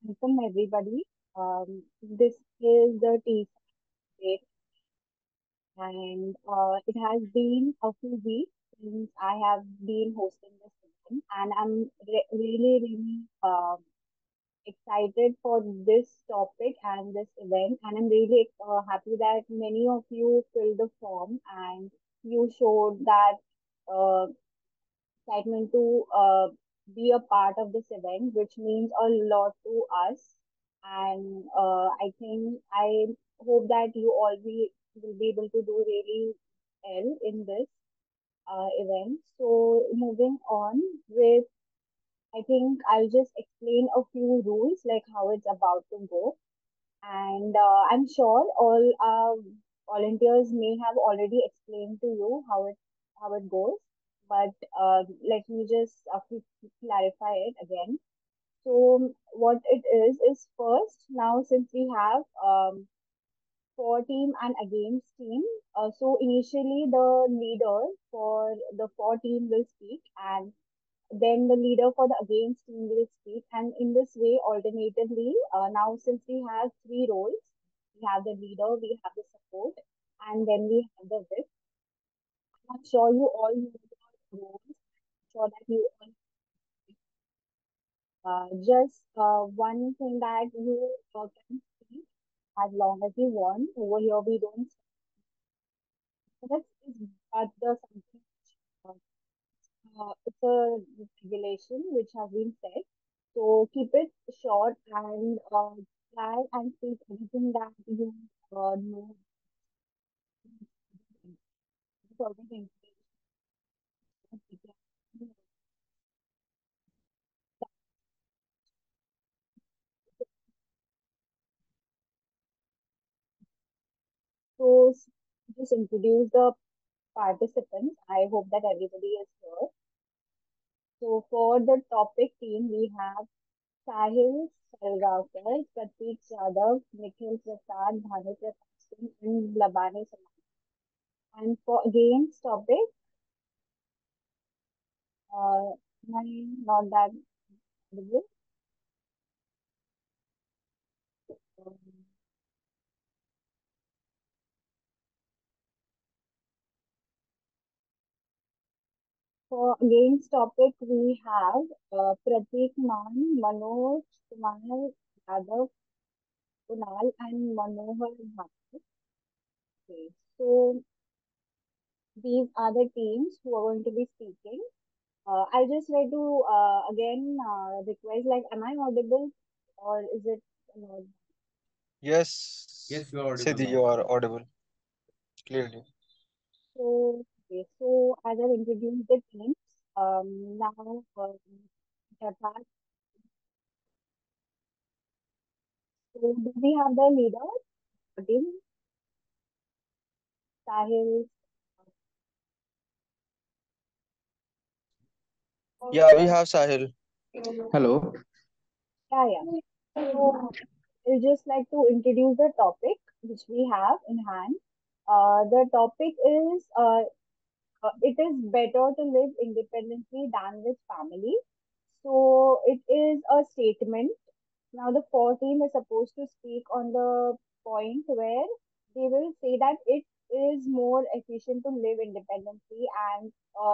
Welcome everybody. This is the TISA debate, and it has been a few weeks since I have been hosting this event, and I'm really excited for this topic and this event, and I'm really happy that many of you filled the form and you showed that uh, excitement to be a part of this event, which means a lot to us. And I hope that you all will be able to do really well in this event. So moving on with, I think I'll just explain a few rules, like how it's about to go. And I'm sure all volunteers may have already explained to you how it goes, but let me just clarify it again. So what it is first now, since we have for team and against team. So initially the leader for the for team will speak, and then the leader for the against team will speak, and in this way, alternatively, now since we have three roles, we have the leader, we have the support, and then we have the whip. I'm sure you all know the roles. I'm sure that you all just one thing that you can speak as long as you want. Over here, we don't. That is but the something. uh, it's a regulation which has been set. So keep it short and try and speak anything that you know. Sort of information. So just introduce the participants. I hope that everybody is here. So for the topic team, we have Sahil Salgoankar, Pratik Jadhav, Nikhil Prasad, Bhanu Singh, and Labani Samanta. And for against topic, mine not that visible. Um, For against topic, we have Prateek Maan, Manoj, Kumar, Yadav, Kunal, and Manohar Dhaked. Okay, so these are the teams who are going to be speaking. I'll just try to again request, like, am I audible or is it not? Yes, Siddhi, you are audible clearly. So, okay, so as I've introduced the teams, now Yadav, so do we have the leader, team, Sahil? Yeah, we have Sahil. Hello. Yeah. So I'll just like to introduce the topic which we have in hand. The topic is it is better to live independently than with family. So it is a statement. Now the 14 is supposed to speak on the point where they will say that it is more efficient to live independently and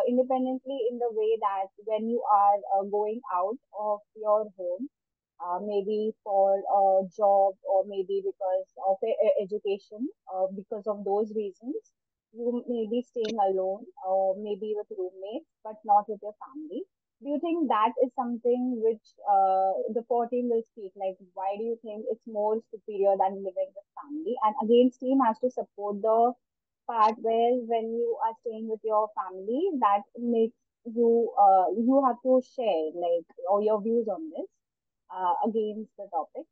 independently in the way that when you are going out of your home, maybe for a job or maybe because of education, because of those reasons, you may be staying alone or maybe with roommates, but not with your family. Do you think that is something which the 14 will speak? Like, why do you think it's more superior than living with family? And again, team has to support the part where when you are staying with your family, that makes you have to share like all your views on this against the topic.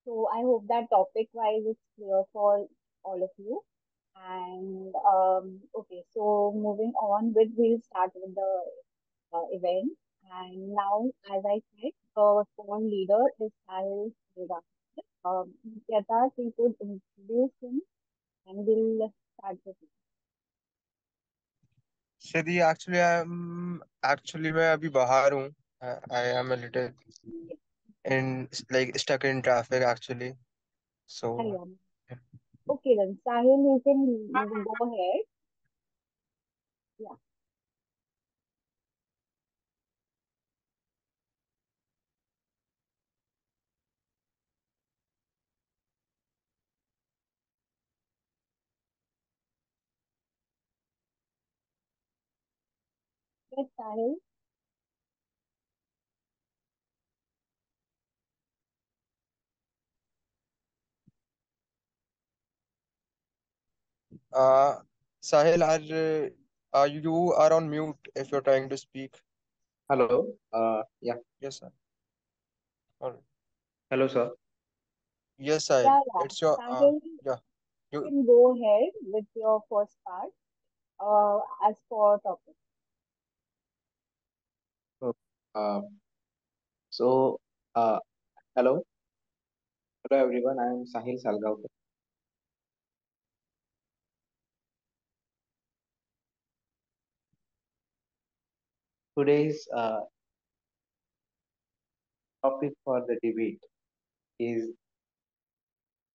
So I hope that topic wise is clear for all of you. And okay, so moving on with, we'll start with the event. And now, as I said, the phone leader is Sahil Salgoankar. Yata, we could introduce him and we'll start with him. Siddhi, actually, मैं अभी बाहर हूँ. I am a little. Yes. in like stuck in traffic actually. So Ayam. Okay then, Sahil, you can go ahead. Yeah, yes, Sahil. uh Sahil, are you are on mute if you're trying to speak? Hello. Yeah. Yes, sir. All right. Hello, sir. Yes, Sahil. Yeah, yeah. It's your Sahil, yeah. you You can go ahead with your first part. As for topic. Oh, Uh, so, uh, hello. Hello, everyone. I am Sahil Salgoankar. Today's topic for the debate is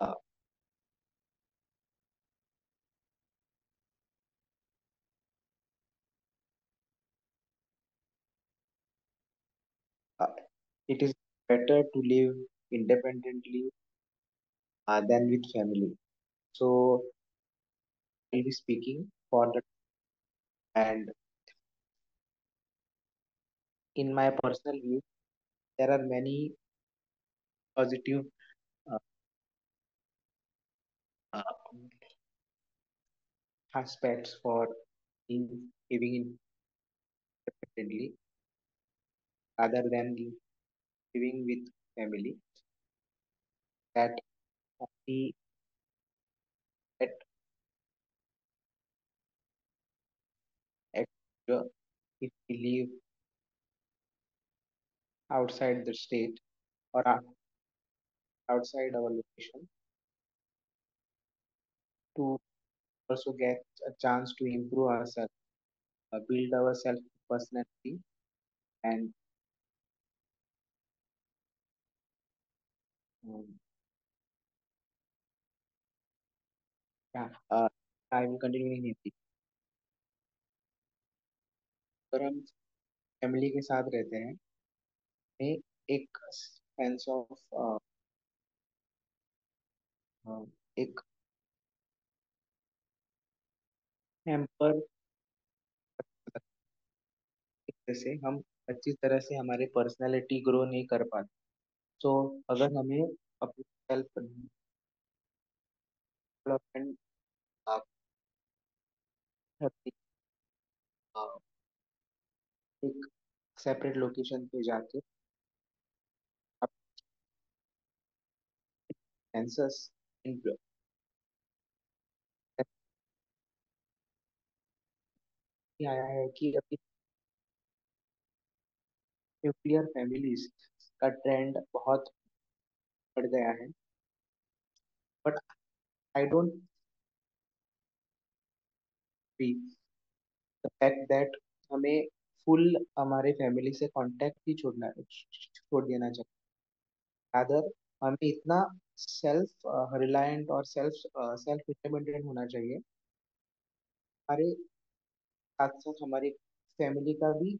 uh, uh, it is better to live independently than with family. So, I'll be speaking for the and in my personal view, there are many positive uh, uh, aspects for living independently rather than living with family that only at extra if we live outside the state or outside our location to also get a chance to improve ourselves, build our self personality, and um, yeah, I will continue in Hindi. अगर हम family के साथ रहते हैं हमें एक sense of एक hamper से हम अच्छी तरह से हमारे पर्सनालिटी ग्रो नहीं कर पाते तो अगर हमें अपनी सेल्फ डेवलपमेंट एक सेपरेट लोकेशन पे जाके आप सेंसस आया है कि अभी न्यूक्लियर फैमिलीज का ट्रेंड बहुत बढ़ गया है but I don't see the fact that हमें फुल हमारे फैमिली से कांटेक्ट ही छोड़ देना चाहिए अदर हमें इतना सेल्फ रिलायंट और सेल्फ इंडिपेंडेंट होना चाहिए हमारे साथ साथ हमारी फैमिली का भी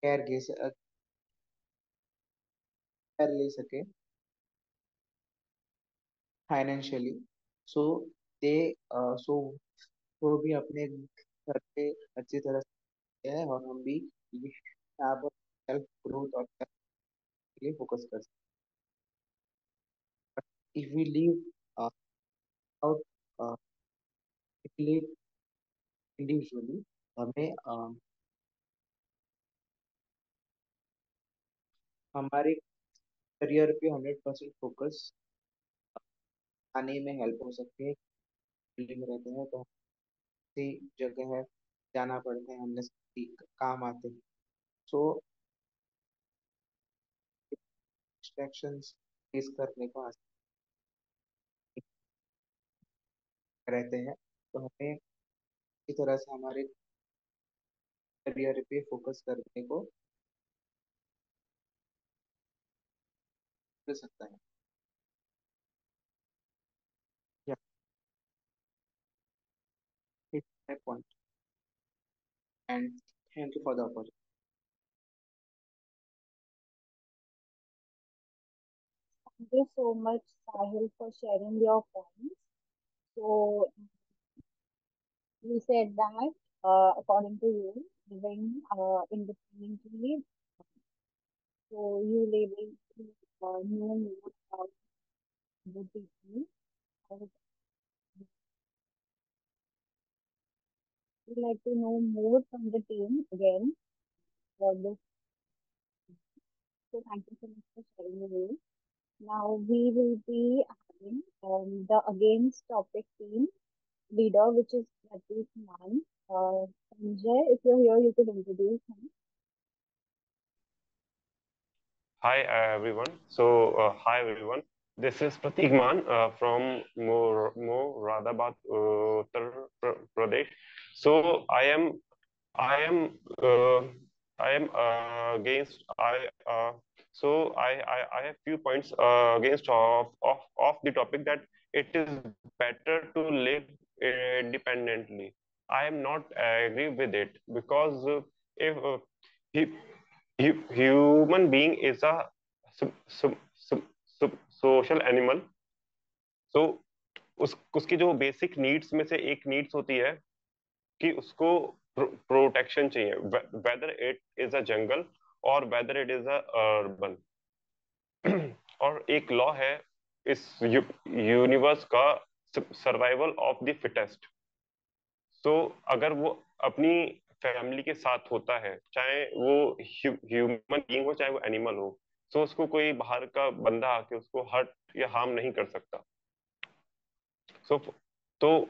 केयर ले सके फाइनेंशियली सो दे सो वो भी अपने घर पे अच्छी तरह से है और हम भी यहाँ पर सेल्फ ग्रोथ और self के लिए फोकस कर सकते हैं if we leave out individually हमें हमारे करियर पे 100% फोकस आने में हेल्प हो सकती है फील्डिंग में रहते हैं तो किसी जगह है जाना पड़ता है हमने काम आते हैं सो डिस्ट्रैक्शंस फेस करने को आसान रहते हैं तो हमें इसी तरह से हमारे करियर पे फोकस करने को कर सकता है. Yeah, it's my point. And thank you for the opportunity. Thank you so much, Sahil, for sharing your points. So you said that, according to you, living independently, so you able to know more about the people. I would like to know more from the team again for this. So thank you so much for sharing your views. Now we will be having the against topic team leader, which is Prateek Maan. Sanjay, if you're here, you could introduce him. Hi everyone. Hi everyone. This is Prateek Maan from Moradabad, Uttar Pradesh. So I am I am against I have few points against of the topic that it is better to live independently. I am not agree with it because if he, human being is a sub, sub, sub, social animal. So उसकी जो basic needs में से एक needs होती है कि उसको protection चाहिए, वेदर इट इज अ जंगल और whether it is a urban. और एक लॉ है इस यूनिवर्स का, सर्वाइवल ऑफ द फिटेस्ट. सो अगर वो अपनी फैमिली के साथ होता है, चाहे वो ह्यूमन बीइंग हो चाहे वो एनिमल हो, सो उसको कोई बाहर का बंदा आके उसको हर्ट या हार्म नहीं कर सकता. सो तो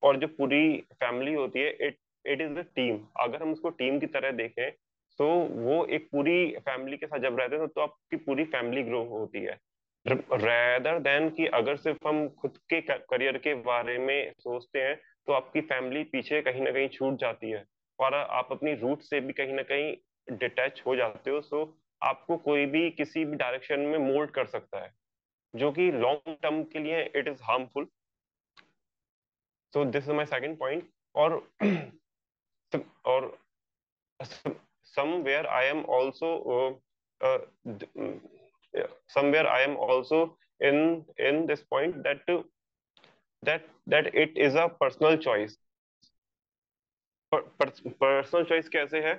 और जो पूरी फैमिली होती है, it it is the team. अगर हम उसको टीम की तरह देखें, तो वो एक पूरी फैमिली के साथ जब रहते हैं तो आपकी पूरी फैमिली ग्रो होती है, रेदर देन कि अगर सिर्फ हम खुद के करियर के बारे में सोचते हैं तो आपकी फैमिली पीछे कहीं ना कहीं छूट जाती है और आप अपनी रूट से भी कहीं ना कहीं डिटैच हो जाते हो. सो आपको कोई भी किसी भी डायरेक्शन में मोल्ड कर सकता है, जो कि लॉन्ग टर्म के लिए it is harmful. So this is my second point. और somewhere I am also somewhere I am also in this point that it is a personal choice. Personal choice कैसे है?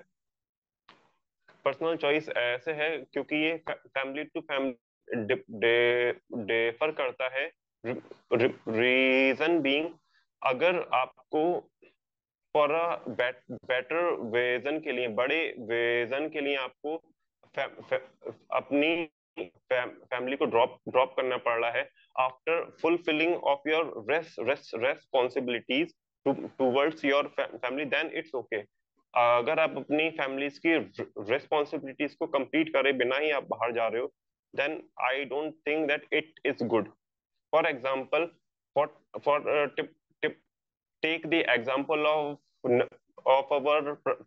पर्सनल चॉइस ऐसे है क्योंकि ये family to family differ करता है. Reason being, अगर आपको फॉर अ बेटर विजन के लिए, बड़े विजन के लिए आपको अपनी फैमिली को ड्रॉप करना पड़ रहा है after fulfilling of your responsibilities towards your family, then it's okay. अगर आप अपनी फैमिलीज की रेस्पॉन्सिबिलिटीज को कंप्लीट करे बिना ही आप बाहर जा रहे हो, then I don't think that it is good. For example, for take the example of our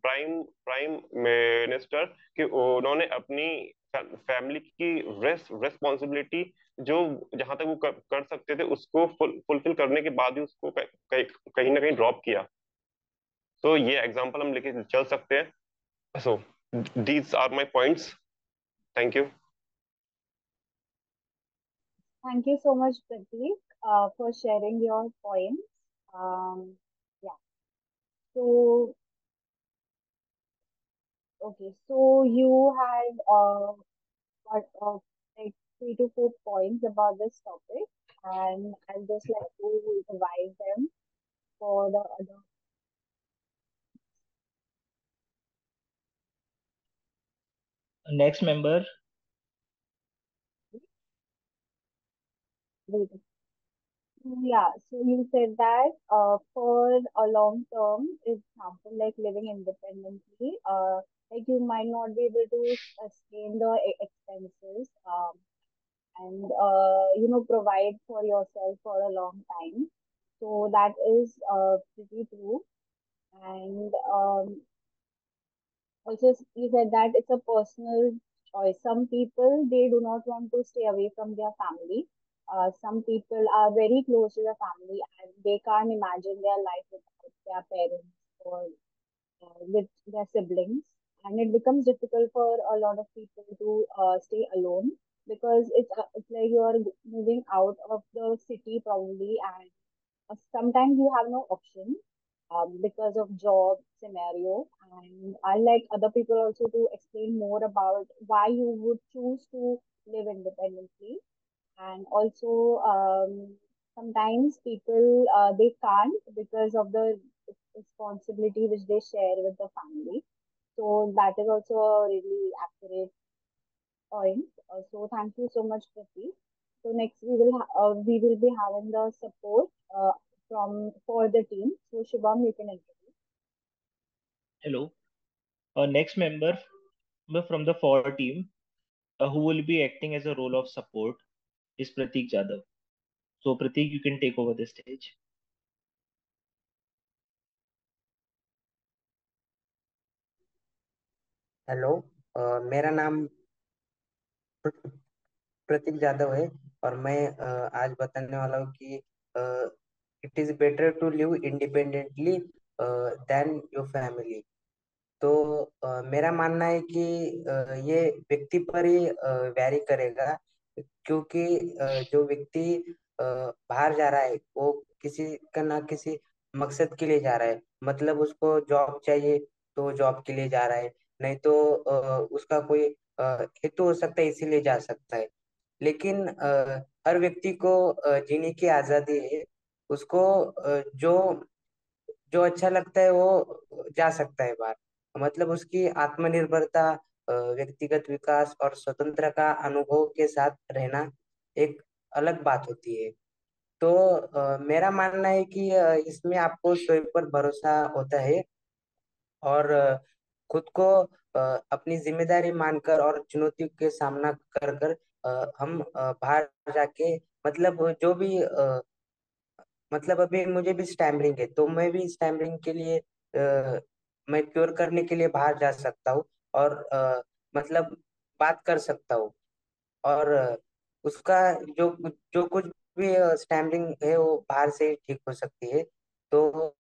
prime minister कि उन्होंने अपनी फैमिली की रेस्पॉन्सिबिलिटी जो जहां तक वो कर सकते थे उसको फुलफिल करने के बाद ही उसको कहीं ना कहीं ड्रॉप किया. तो ये एग्जांपल हम लेके चल सकते हैं. So these are my points. Thank you. Thank you so much, Prateek, for sharing your points. Yeah. So, okay. So you had got like 3 to 4 points about this topic, and I'll just like to revise them for the other. Next member. Wait. Yeah, so you said that for a long term, example like living independently, like you might not be able to sustain the expenses, and provide for yourself for a long time. So that is pretty true. And also you said that it's a personal some people, they do not want to stay away from their family. Some people are very close to their family and they can't imagine their life without their parents or with their siblings. And it becomes difficult for a lot of people to stay alone because it's like you are moving out of the city probably, and sometimes you have no option because of job scenario. And I like other people also to explain more about why you would choose to live independently. And also sometimes people they can't because of the responsibility which they share with the family. So that is also a really accurate point. So thank you so much, Pratik. So next we will be having the support from for the team. So Shubham, you can introduce. Hello. Our next member from the for team, who will be acting as a role of support, is Pratik Jadhav. So, Pratik, you can take over the stage. Hello. मेरा नाम प्रतीक जाधव है और मैं आज बताने वाला हूँ कि it is better to live independently than your family. तो मेरा मानना है कि ये व्यक्ति पर ही वैरी करेगा, क्योंकि जो व्यक्ति बाहर जा रहा है वो किसी का ना किसी मकसद के लिए जा रहा है। मतलब उसको जॉब चाहिए तो जॉब के लिए जा रहा है, नहीं तो उसका कोई हेतु हो सकता है इसीलिए जा सकता है। लेकिन हर व्यक्ति को जीने की आजादी है। उसको जो जो अच्छा लगता है वो जा सकता है बाहर। मतलब उसकी आत्मनिर्भरता, व्यक्तिगत विकास और स्वतंत्र का अनुभव के साथ रहना एक अलग बात होती है। तो मेरा मानना है कि इसमें आपको स्वयं पर भरोसा होता है और खुद को अपनी जिम्मेदारी मानकर और चुनौतियों के सामना कर कर हम बाहर जाके, मतलब जो भी मतलब अभी मुझे भी स्टैमरिंग है तो मैं भी स्टैमरिंग के लिए मैं क्योर करने के लिए बाहर जा सकता हूँ और मतलब बात कर सकता हूँ। और उसका जो जो कुछ भी स्टैमरिंग है वो बाहर से ही ठीक हो सकती है। तो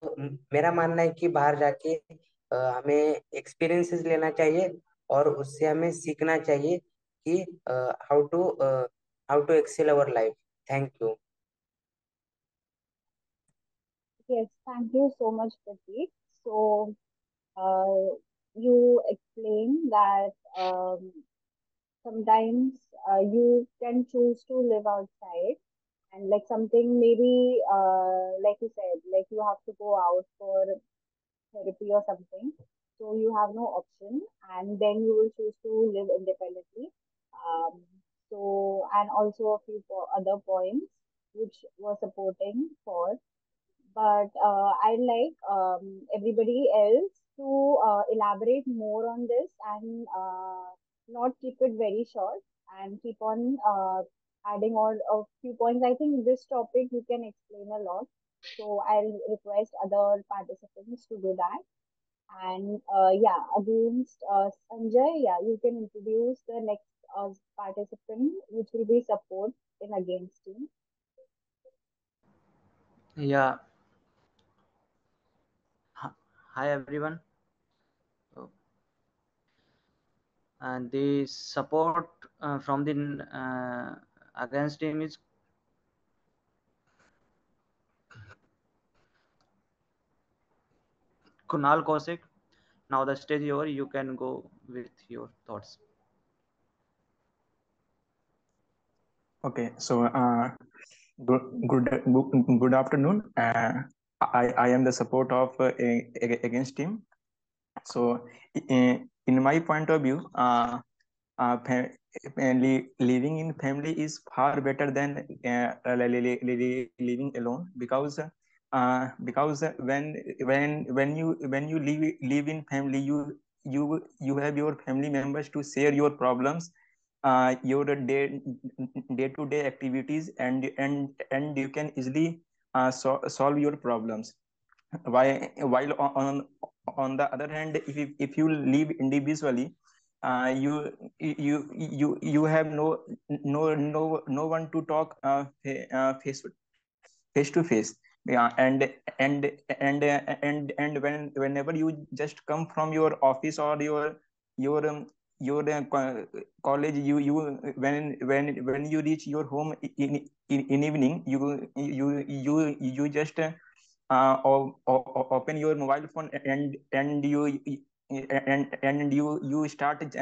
मेरा मानना है कि बाहर जाके हमें एक्सपीरियंसेस लेना चाहिए और उससे हमें सीखना चाहिए कि how to excel our life. Thank you. Yes, thank you so much, Pratik. So uh, you explained that sometimes you can choose to live outside, and like something maybe like you said, like you have to go out for therapy or something, so you have no option, and then you will choose to live independently. um, so and also a few other points which were supporting for. But I'd like everybody else to elaborate more on this and not keep it very short and keep on adding on a few points. I think this topic you can explain a lot. So I'll request other participants to do that. And yeah, against Sanjay, yeah, you can introduce the next participant, which will be support in against team. Yeah. Hi everyone. So, and the support from the against team is Kunal Kosik. Now the stage is over. You can go with your thoughts. Okay, so good, good, good afternoon. I am the support of against team. So, in my point of view, living in family is far better than living alone, because when you live in family, you have your family members to share your problems, your day to day activities, and you can easily solve your problems. While on the other hand, if you live individually, you have no one to talk face to face. Yeah, and whenever you just come from your office or your college, you when you reach your home in evening, you just open your mobile phone, and you start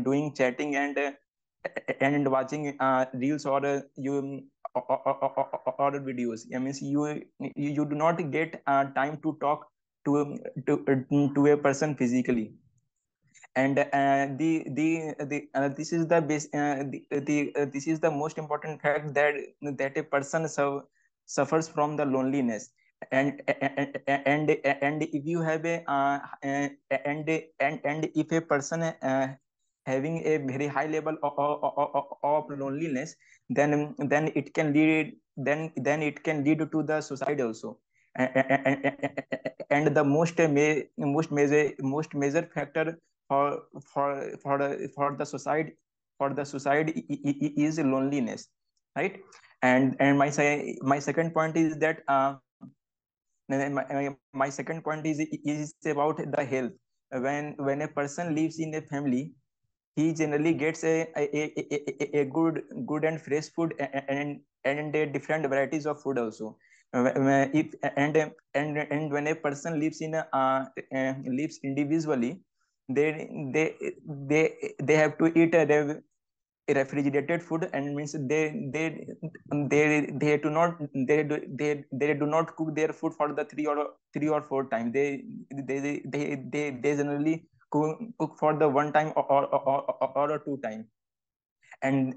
doing chatting and watching reels or or videos. I mean, you do not get time to talk to to a person physically. And this is the base this is the most important fact, that a person suffers from the loneliness. And if you have a and if a person having a very high level of loneliness, then it can lead, then it can lead to the suicide also. And the most major factor for the suicide, is loneliness, right? And my second point is that my second point is about the health. When a person lives in a family, he generally gets a good and fresh food, and a different varieties of food also. If and when a person lives in a lives individually, they they they have to eat refrigerated food, and means they do not they do not cook their food for the three or four time. They generally cook for the one time or two time. And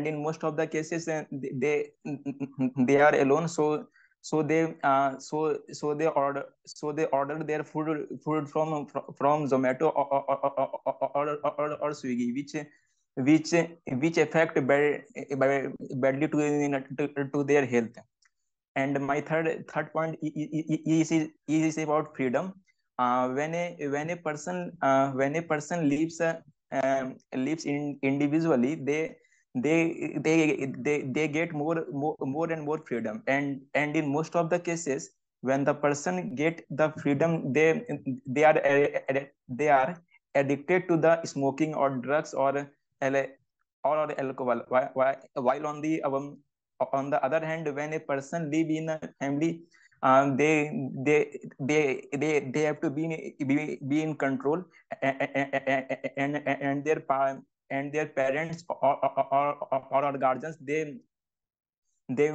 in most of the cases, they are alone, so they order their food from Zomato or Swiggy, which which affect badly to their health. And my third point is about freedom. When a person lives individually, they get more and more freedom. And in most of the cases, when the person get the freedom, they are they are addicted to the smoking or drugs or alcohol. While on the other hand, when a person live in a family, they have to be in control. And and their parents or guardians, they they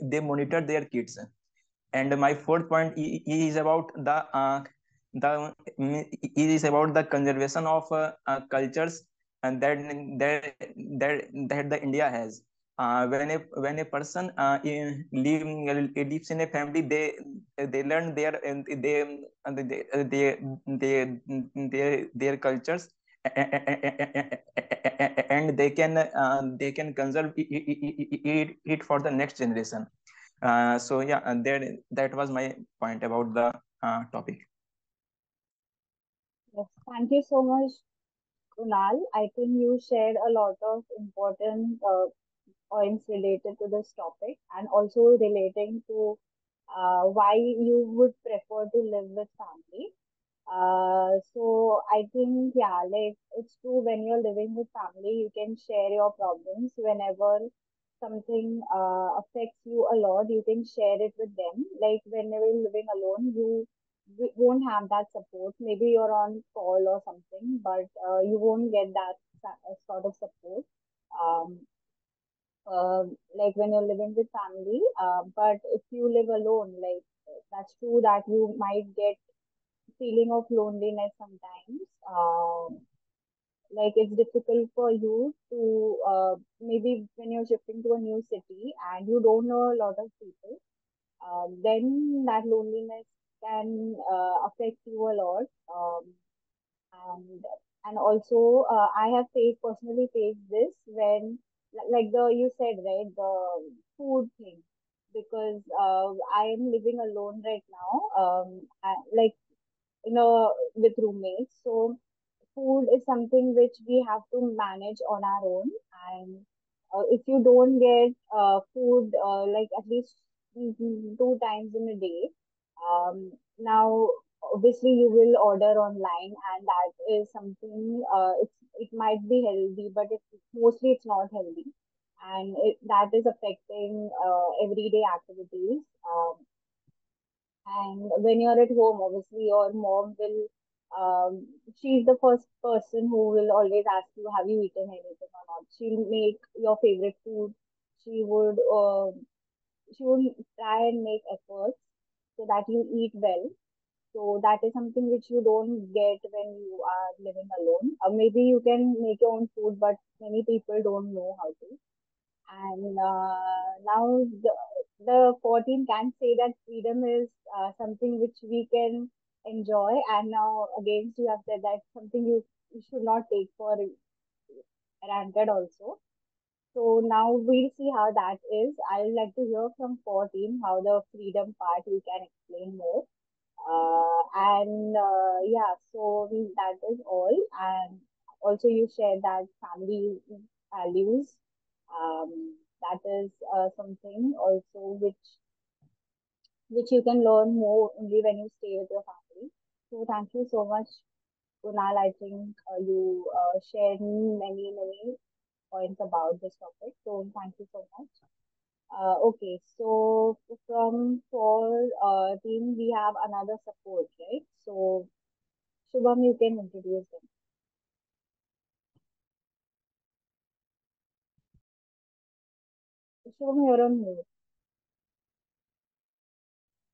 they monitor their kids. And my fourth point is about the is about the conservation of cultures, and that the India has. When a person lives in a family, they learn their cultures, and they can conserve it for the next generation. So yeah, and that was my point about the topic. Yes, thank you so much, Kunal. I think you shared a lot of important points related to this topic, and also relating to why you would prefer to live with family. So I think, yeah, like it's true, when you're living with family, you can share your problems whenever something affects you a lot. You can share it with them. Like whenever you're living alone, you won't have that support. Maybe you're on call or something, but you won't get that sort of support. Um, like when you're living with family. But if you live alone, like that's true that you might get feeling of loneliness sometimes. Like it's difficult for you to maybe when you're shifting to a new city and you don't know a lot of people, then that loneliness can affect you a lot. And and also I have faced personally faced this when like the you said right, the food thing, because I am living alone right now. Like with roommates. So food is something which we have to manage on our own. And if you don't get food like at least 2 times in a day, now obviously you will order online, and that is something it might be healthy, but mostly it's not healthy, and that is affecting everyday activities. And when you're at home, obviously your mom will, she's the first person who will always ask you, have you eaten anything or not? She'll make your favorite food. She would, she would try and make efforts so that you eat well. So that is something which you don't get when you are living alone. Maybe you can make your own food, but many people don't know how to. And now the 14 can say that freedom is something which we can enjoy. And now against you have said that something you should not take for granted also. So now we'll see how that is. I would like to hear from 14 how the freedom part you can explain more. And yeah, so that is all. And also you shared that family values. That is something also which you can learn more only when you stay with your family. So thank you so much, Kunal. I think you shared many points about this topic. So thank you so much. Okay, so from for team we have another support, right? So Shubham, you can introduce them. Shubham, you're on mute.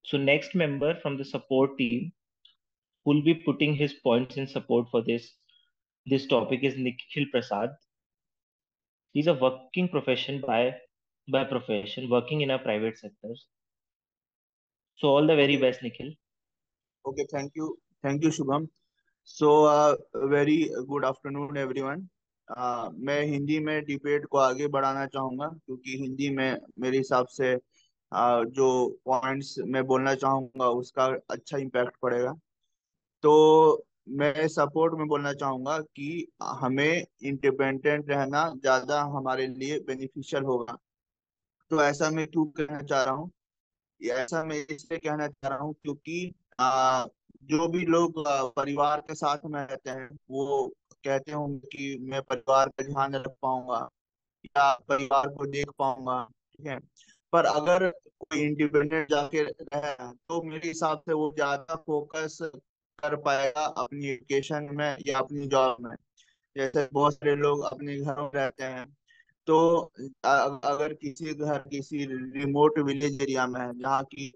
So next member from the support team who will be putting his points in support for this topic is Nikhil Prasad. He's a working profession by profession, working in a private sectors. So all the very Okay, best, Nikhil. okay, thank you, Shubham. So, very good afternoon, everyone. मैं हिंदी में debate को आगे बढ़ाना चाहूँगा क्योंकि हिंदी में मेरे हिसाब से जो पॉइंट्स मैं बोलना चाहूँगा उसका अच्छा इम्पैक्ट पड़ेगा। तो मैं सपोर्ट में बोलना चाहूँगा कि हमें इंडिपेंडेंट रहना ज़्यादा हमारे लिए बेनिफिशियल होगा। तो ऐसा मैं क्यों कहना चाह रहा हूँ? ये ऐसा मैं इसलिए कहना चाह रहा हूँ क्योंकि जो भी लोग परिवार के साथ में रहते हैं वो कहते होंगे कि मैं परिवार का ध्यान रख पाऊंगा या परिवार को देख पाऊंगा, ठीक है। पर अगर कोई इंडिपेंडेंट जाके रहे तो मेरे हिसाब से वो ज्यादा फोकस कर पाएगा अपनी एजुकेशन में या अपनी जॉब में। जैसे बहुत सारे लोग अपने घरों में रहते हैं, तो अगर किसी घर किसी रिमोट विलेज एरिया में है जहाँ की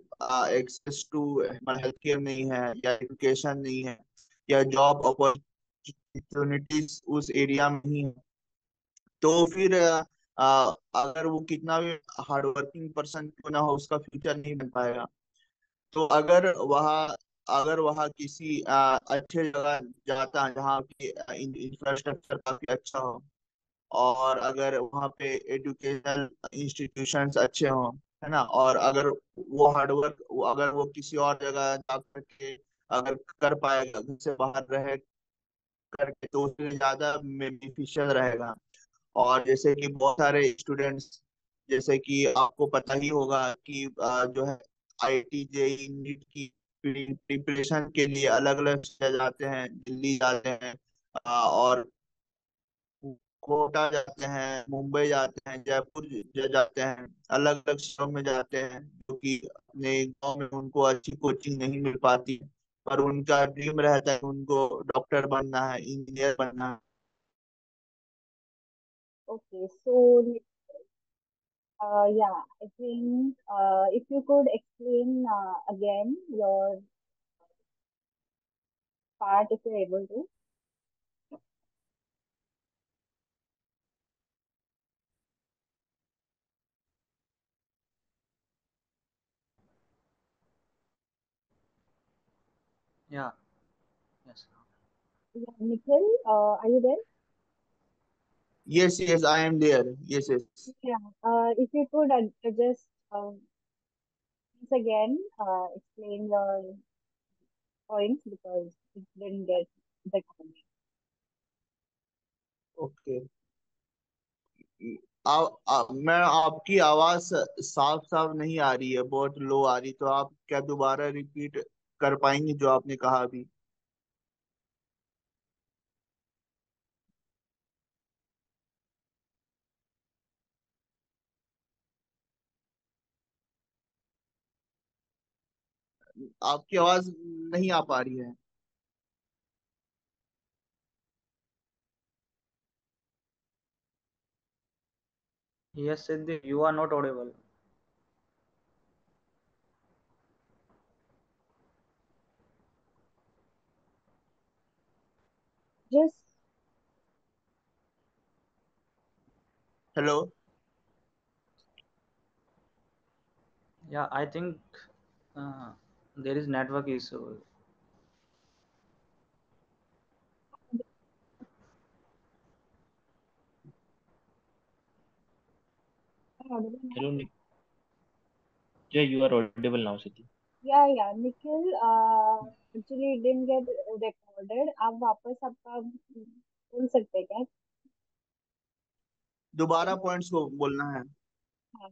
एक्सेस टू हेल्थ केयर नहीं है या एजुकेशन नहीं है या जॉब अपॉर्चुनिटीज उस एरिया में नहीं है, तो फिर अगर वो कितना भी हार्ड वर्किंग पर्सन क्यों ना हो उसका फ्यूचर नहीं बन पाएगा। तो अगर वह किसी अच्छे जगह जाता है जहाँ की इंफ्रास्ट्रक्चर काफी अच्छा हो और अगर वहाँ पे एजुकेशनल इंस्टीट्यूशंस अच्छे हों, है ना, और अगर वो हार्डवर्क अगर वो किसी और जगह जा करके अगर कर पाएगा घर से बाहर रह करके तो उसके ज्यादा बेनिफिशियल रहेगा। और जैसे कि बहुत सारे स्टूडेंट्स, जैसे कि आपको पता ही होगा कि जो है आईआईटी जेईई नीट की प्रिपरेशन के लिए अलग अलग शहर जाते हैं, दिल्ली जाते हैं और कोटा जाते हैं, मुंबई जाते हैं, जयपुर जाते हैं, अलग अलग शहरों में जाते हैं, जो कि अपने गांव में उनको अच्छी कोचिंग नहीं मिल पाती, पर उनका ड्रीम रहता है उनको डॉक्टर बनना है, इंजीनियर बनना है। Okay, so yeah, I think if you could explain again your part if you're able to. Yeah. Yes. Yeah, Nikhil, are you there? Yes, yes, I am there. Yes, yes. Yeah, if you could just once again explain your points because it didn't get the comment. Okay. मैं आपकी आवाज साफ साफ नहीं आ रही है, बहुत लो आ रही, तो आप क्या दोबारा रिपीट कर पाएंगे जो आपने कहा अभी? आपकी आवाज नहीं आ पा रही है। Yes, Siddhi, you are not audible. Just hello. Yeah, I think uh, there is network issue. audible now? Hello, yeah, you are audible now, Siddhi. Yeah, Nikhil, actually it didn't get recorded. आप वापस आपका बोल सकते हैं क्या? दोबारा points को बोलना है? हाँ,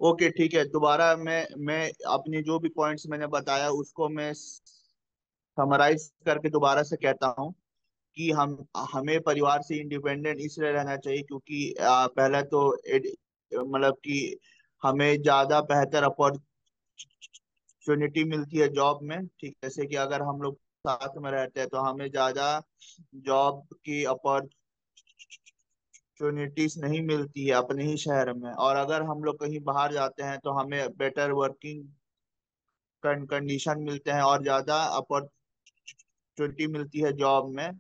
ओके ठीक है, दोबारा मैं अपने जो भी पॉइंट्स मैंने बताया उसको मैं समराइज करके दोबारा से कहता हूँ कि हमें परिवार से इंडिपेंडेंट इसलिए रहना चाहिए क्योंकि पहला तो मतलब कि हमें ज्यादा बेहतर अपॉर्चुनिटी मिलती है जॉब में। ठीक है, जैसे कि अगर हम लोग साथ में रहते हैं तो हमें ज्यादा जॉब की अपॉर्चुनिटीज नहीं मिलती है अपने ही शहर में, और अगर हम लोग कहीं बाहर जाते हैं तो हमें बेटर वर्किंग कंडीशन मिलते हैं और ज्यादा अपॉर्चुनिटी मिलती है जॉब में।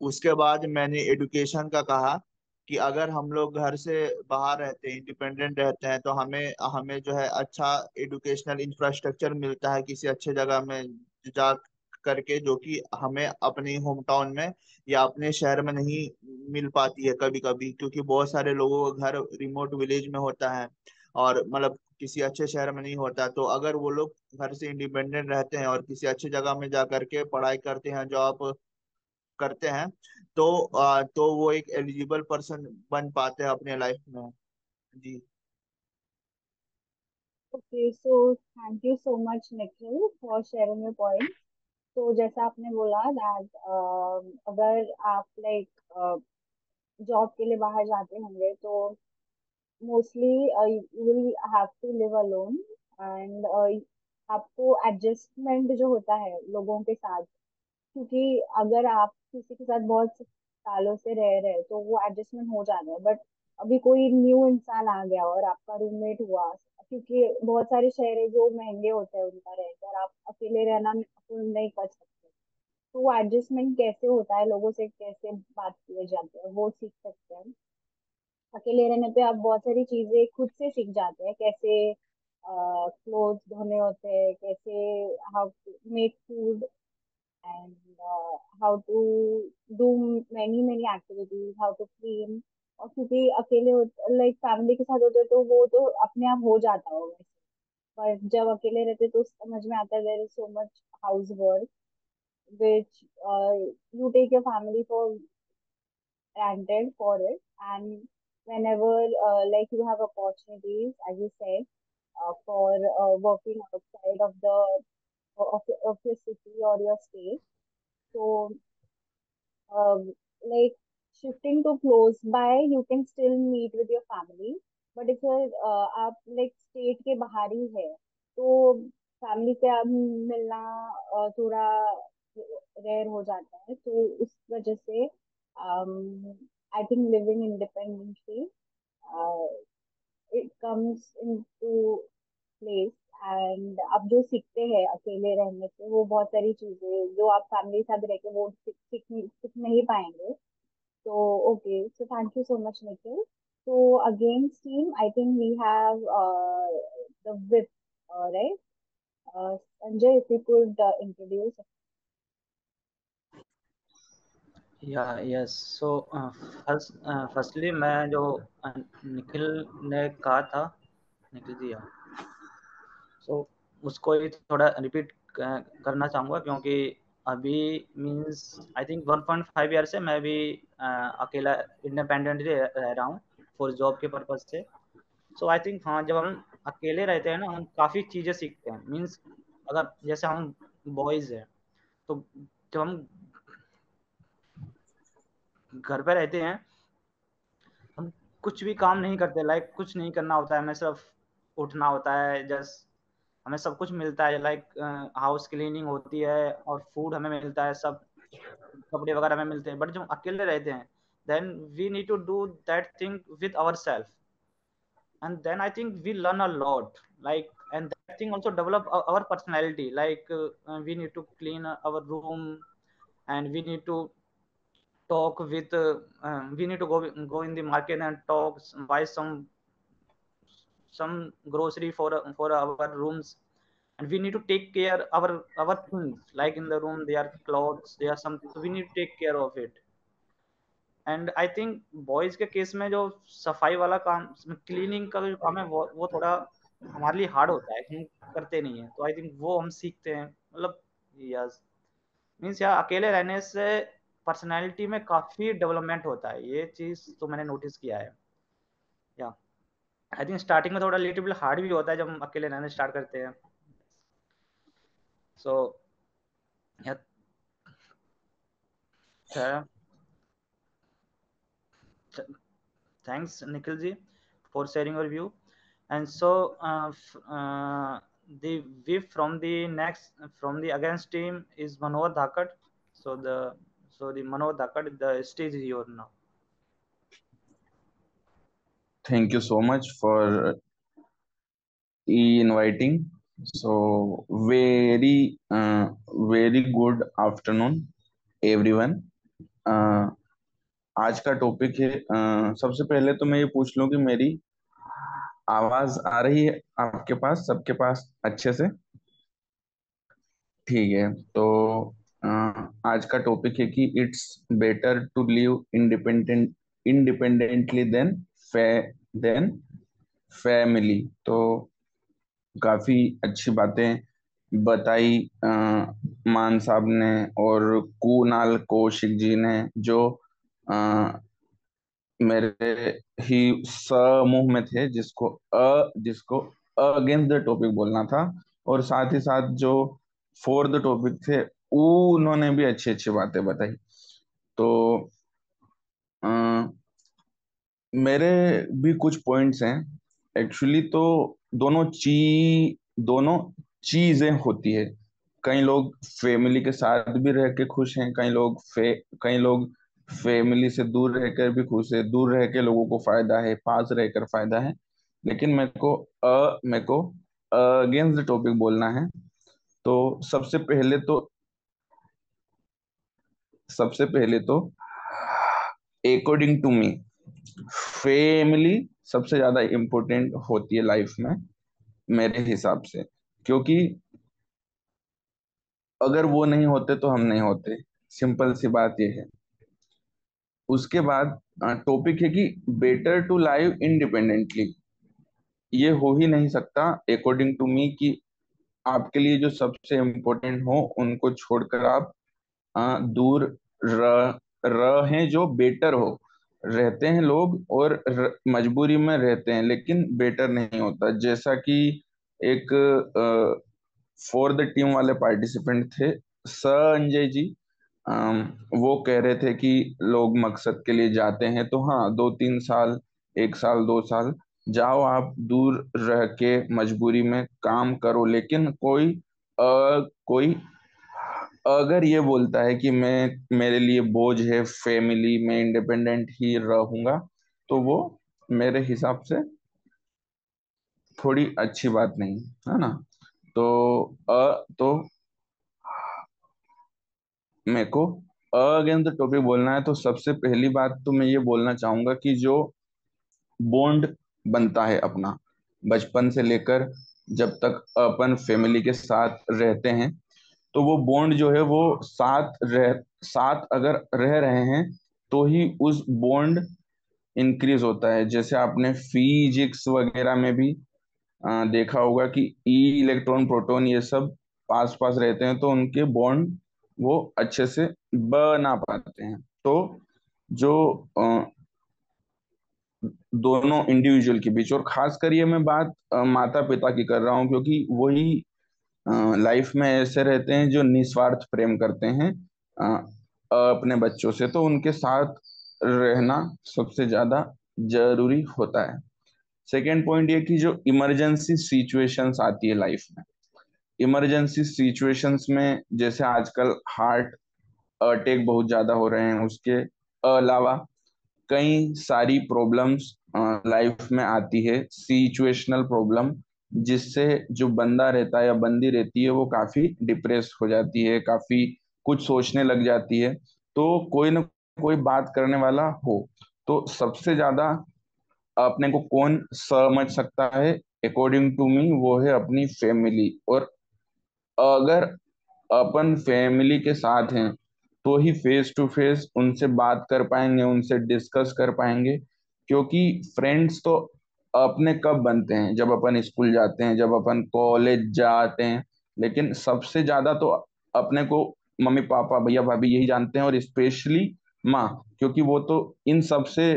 उसके बाद मैंने एडुकेशन का कहा कि अगर हम लोग घर से बाहर रहते हैं, इंडिपेंडेंट रहते हैं, तो हमें हमें जो है अच्छा एजुकेशनल इंफ्रास्ट्रक्चर मिलता है किसी अच्छे जगह में जा करके, जो कि हमें अपने होम टाउन में या अपने शहर में नहीं मिल पाती है कभी कभी, क्योंकि बहुत सारे लोगों का घर रिमोट विलेज में होता है और मतलब किसी अच्छे शहर में नहीं होता। तो अगर वो लोग घर से इंडिपेंडेंट रहते हैं और किसी अच्छी जगह में जा करके पढ़ाई करते हैं, जॉब करते हैं, तो वो एक एलिजिबल पर्सन बन पाते हैं अपने लाइफ में। जी। okay, so thank you so much, Nikhil, for sharing your point. तो जैसा आपने बोला that अगर आप like जॉब के लिए बाहर जाते होंगे तो mostly you will have to live alone and आपको एडजस्टमेंट जो होता है लोगों के साथ, क्योंकि अगर आप किसी के साथ बहुत सालों से रह रहे हैं तो वो एडजस्टमेंट हो जाता है, बट अभी कोई न्यू इंसान आ गया और आपका रूममेट हुआ, क्योंकि बहुत सारे शहर है जो महंगे होते हैं उनका रेंट और आप अकेले रहना अफोर्ड नहीं कर सकते, तो वो एडजस्टमेंट कैसे होता है, लोगों से कैसे बात किए जाते हैं वो सीख सकते हैं। अकेले रहने पे आप बहुत सारी चीजें खुद से सीख जाते हैं, कैसे क्लोथ धोने होते हैं, कैसे how to make food and how to do many activities, how to clean। और क्योंकि अकेले लाइक फैमिली के साथ होते तो वो तो अपने आप हो जाता होगा वैसे, पर जब अकेले रहते तो समझ में आता है there is so much house work which you take your family for granted for it, and whenever like you have opportunities as you said for working outside of the of your city or your state, so like shifting to close by you can still meet with your family, but if you're आप like state के बाहर ही है तो family से आप मिलना थोड़ा rare हो जाता है, तो उस वजह से I think living independently it comes into place. And आप जो सीखते हैं अकेले रहने से वो बहुत सारी चीजें जो आप फैमिली के साथ रह के वो सीख नहीं पाएंगे। So, okay, so thank you so much, Nikhil. So, against team, I think we have the whip, right? Sanjay, if you could introduce. Yeah, yes. So firstly मैं जो निखिल ने कहा था, निखिल जी, सो उसको ही थोड़ा रिपीट करना चाहूँगा, क्योंकि अभी मीन्स आई थिंक 1.5 ईयर से मैं भी अकेला इंडिपेंडेंटली रह रहा हूँ फॉर जॉब के पर्पज से। सो आई थिंक हाँ, जब हम अकेले रहते हैं ना, हम काफ़ी चीज़ें सीखते हैं। मीन्स अगर जैसे हम बॉयज़ हैं, तो जब हम घर पे रहते हैं, हम कुछ भी काम नहीं करते, लाइक कुछ नहीं करना होता है, हमें सिर्फ उठना होता है, जस्ट हमें सब कुछ मिलता है, लाइक हाउस क्लीनिंग होती है और फूड हमें मिलता है, सब कपड़े वगैरह हमें मिलते हैं। बट जब अकेले रहते हैं, then we need to do that thing with our self, and then I think we learn a lot, like, and that thing also develop our personality, like we need to clean our room, and we need to talk with we need to go in the market and talk, buy some grocery for our rooms, and we need to take care our things, like in the room there are clothes, there are something, so we need to take care of it. And I think boys के case में जो सफाई वाला काम, cleaning का जो काम है, वो थोड़ा हमारे लिए हार्ड होता है, हम करते नहीं है, तो आई थिंक वो हम सीखते हैं, मतलब यस, मीन्स यार अकेले रहने से पर्सनैलिटी में काफ़ी डेवलपमेंट होता है, ये चीज़ तो मैंने नोटिस किया है। या आई थिंक स्टार्टिंग में थोड़ा लिटिल बिट हार्ड भी होता है जब हम अकेले रहने स्टार्ट करते हैं। So thanks Nikhil ji for sharing your view. And so the whip from the next from the against team is Manohar Dhaked. So the Manohar Dhaked, the stage is yours now. Thank you so much for inviting. So very good afternoon, everyone. Uh, आज का topic है, सबसे पहले तो मैं ये पूछ लूं कि मेरी आवाज आ रही है आपके पास, सबके पास अच्छे से? ठीक है। तो अ, आज का टॉपिक है कि it's better to live independently than family. तो काफी अच्छी बातें बताई मान साहब ने और कुणाल कौशिक जी ने, जो अ, मेरे ही समूह में थे, जिसको अगेंस्ट द टॉपिक बोलना था, और साथ ही साथ जो फॉर द टॉपिक थे, उन्होंने भी अच्छी अच्छी बातें बताई। तो अ, मेरे भी कुछ पॉइंट्स हैं एक्चुअली। तो दोनों चीजें होती है। कई लोग फैमिली के साथ भी रह के खुश हैं, कई लोग फैमिली से दूर रहकर भी खुश है। दूर रह के लोगों को फायदा है, पास रहकर फायदा है। लेकिन मेरे को अगेंस्ट द टॉपिक बोलना है। तो सबसे पहले तो अकॉर्डिंग टू मी, फैमिली सबसे ज्यादा इम्पोर्टेंट होती है लाइफ में, मेरे हिसाब से। क्योंकि अगर वो नहीं होते तो हम नहीं होते, सिंपल सी बात ये है। उसके बाद टॉपिक है कि बेटर टू लाइव इंडिपेंडेंटली। ये हो ही नहीं सकता अकॉर्डिंग टू मी कि आपके लिए जो सबसे इम्पोर्टेंट हो उनको छोड़कर आप दूर रहें, जो बेटर हो। रहते हैं लोग और मजबूरी में रहते हैं, लेकिन बेटर नहीं होता। जैसा कि एक फॉर द टीम वाले पार्टिसिपेंट थे संजय जी, अम, वो कह रहे थे कि लोग मकसद के लिए जाते हैं, तो हाँ, 2-3 साल, 1 साल, 2 साल जाओ, आप दूर रह के मजबूरी में काम करो। लेकिन कोई अगर ये बोलता है कि मैं मेरे लिए बोझ है फैमिली, में इंडिपेंडेंट ही रहूंगा, तो वो मेरे हिसाब से थोड़ी अच्छी बात नहीं है ना। तो तो मेरे को अगेंस्ट द टॉपिक बोलना है। तो सबसे पहली बात तो मैं ये बोलना चाहूंगा कि जो बॉन्ड बनता है अपना बचपन से लेकर जब तक अपन फैमिली के साथ रहते हैं, तो वो बॉन्ड जो है वो साथ अगर रह रहे हैं तो ही उस बॉन्ड इंक्रीज होता है। जैसे आपने फिजिक्स वगैरह में भी देखा होगा कि इलेक्ट्रॉन, प्रोटॉन, ये सब पास पास रहते हैं तो उनके बॉन्ड वो अच्छे से बना पाते हैं। तो जो दोनों इंडिविजुअल के बीच, और खासकर ये मैं बात माता पिता की कर रहा हूँ, क्योंकि वही लाइफ में ऐसे रहते हैं जो निस्वार्थ प्रेम करते हैं अपने बच्चों से, तो उनके साथ रहना सबसे ज्यादा जरूरी होता है। सेकेंड पॉइंट ये कि जो इमरजेंसी सिचुएशंस आती है लाइफ में, इमरजेंसी सिचुएशंस में जैसे आजकल हार्ट अटैक बहुत ज्यादा हो रहे हैं, उसके अलावा कई सारी प्रॉब्लम्स लाइफ में आती है, सिचुएशनल प्रॉब्लम, जिससे जो बंदा रहता है या बंदी रहती है वो काफी डिप्रेस हो जाती है, काफी कुछ सोचने लग जाती है। तो कोई ना कोई बात करने वाला हो, तो सबसे ज्यादा अपने को कौन समझ सकता है, अकॉर्डिंग टू मी वो है अपनी फैमिली। और अगर अपन फैमिली के साथ हैं तो ही फेस टू फेस उनसे बात कर पाएंगे, उनसे डिस्कस कर पाएंगे। क्योंकि फ्रेंड्स तो अपने कब बनते हैं, जब अपन स्कूल जाते हैं, जब अपन कॉलेज जाते हैं। लेकिन सबसे ज्यादा तो अपने को मम्मी पापा भैया भाभी यही जानते हैं, और स्पेशली माँ, क्योंकि वो तो इन सबसे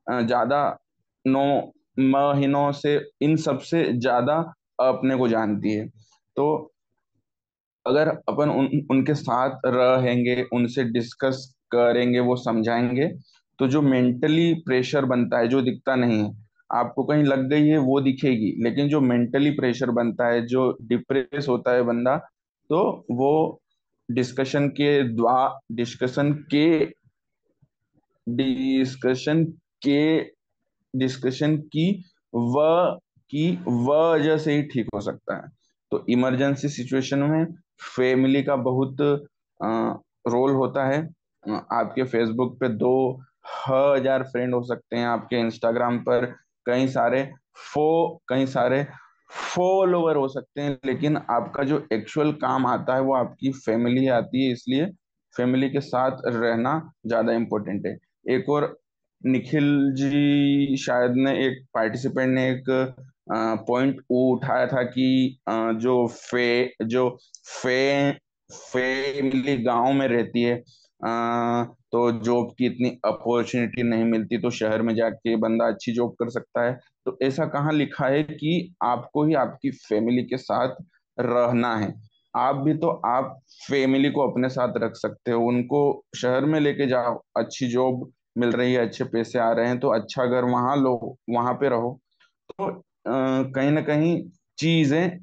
ज्यादा 9 महीनों से इन सबसे ज्यादा अपने को जानती है। तो अगर अपन उनके साथ रहेंगे, उनसे डिस्कस करेंगे, वो समझाएंगे, तो जो मेंटली प्रेशर बनता है जो दिखता नहीं है, आपको कहीं लग गई है वो दिखेगी, लेकिन जो मेंटली प्रेशर बनता है, जो डिप्रेस होता है बंदा, तो वो डिस्कशन के डिस्कशन के डिस्कशन व की वजह से ही ठीक हो सकता है। तो इमरजेंसी सिचुएशन में फैमिली का बहुत रोल होता है। आपके फेसबुक पे 2,000 फ्रेंड हो सकते हैं, आपके इंस्टाग्राम पर कई सारे कई सारे फॉलोवर हो सकते हैं, लेकिन आपका जो एक्चुअल काम आता है वो आपकी फैमिली आती है। इसलिए फैमिली के साथ रहना ज्यादा इम्पोर्टेंट है। एक और निखिल जी शायद ने एक पार्टिसिपेंट ने एक पॉइंट उठाया था कि जो फे फैमिली गांव में रहती है, तो जॉब की इतनी अपॉर्चुनिटी नहीं मिलती, तो शहर में जाके बंदा अच्छी जॉब कर सकता है। तो ऐसा कहाँ लिखा है कि आपको ही आपकी फैमिली के साथ रहना है? आप भी तो आप फैमिली को अपने साथ रख सकते हो, उनको शहर में लेके जाओ, अच्छी जॉब मिल रही है, अच्छे पैसे आ रहे हैं, तो अच्छा घर वहां लो, वहां पे रहो। तो कहीं ना कहीं चीजें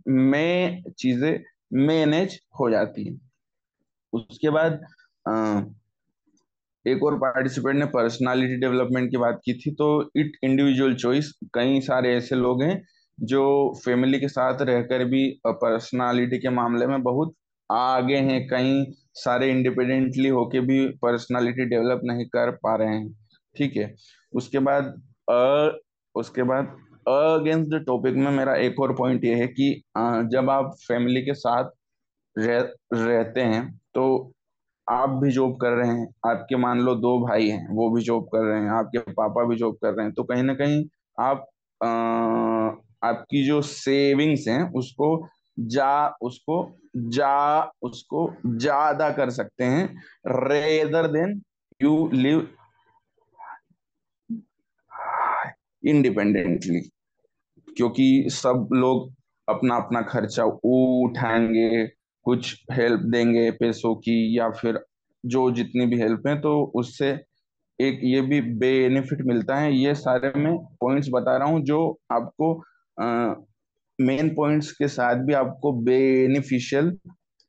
मैनेज हो जाती है। उसके बाद एक और पार्टिसिपेंट ने पर्सनालिटी डेवलपमेंट की बात की थी। तो इट इंडिविजुअल चॉइस, कई सारे ऐसे लोग हैं जो फैमिली के साथ रहकर भी पर्सनालिटी के मामले में बहुत आगे हैं, कई सारे इंडिपेंडेंटली होके भी पर्सनालिटी डेवलप नहीं कर पा रहे हैं। ठीक है। उसके बाद उसके बाद अगेंस्ट द टॉपिक में मेरा एक और पॉइंट ये है कि जब आप फैमिली के साथ रहते हैं, तो आप भी जॉब कर रहे हैं, आपके मान लो 2 भाई हैं वो भी जॉब कर रहे हैं, आपके पापा भी जॉब कर रहे हैं, तो कहीं ना कहीं आप आपकी जो सेविंग्स हैं जा उसको उसको ज्यादा कर सकते हैं, rather than you live independently. क्योंकि सब लोग अपना अपना खर्चा उठाएंगे, कुछ हेल्प देंगे पैसों की, या फिर जो जितनी भी हेल्प है, तो उससे एक ये भी बेनिफिट मिलता है। ये सारे मैं पॉइंट्स बता रहा हूँ जो आपको मेन पॉइंट्स के साथ भी आपको बेनिफिशियल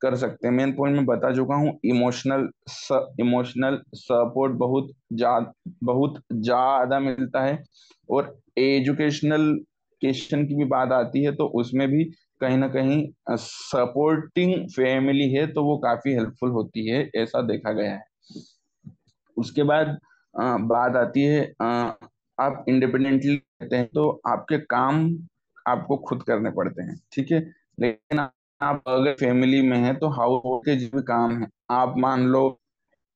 कर सकते हैं। मेन पॉइंट मैं बता चुका हूँ, इमोशनल सपोर्ट बहुत ज्यादा मिलता है। और एजुकेशनल क्वेश्चन की भी बात आती है, तो उसमें भी कहीं ना कहीं सपोर्टिंग फैमिली है तो वो काफी हेल्पफुल होती है, ऐसा देखा गया है। उसके बाद बात आती है, आप इंडिपेंडेंटली रहते हैं तो आपके काम आपको खुद करने पड़ते हैं, ठीक है। लेकिन आप अगर फैमिली में हैं तो हाउस होल्ड के जो भी काम है, आप मान लो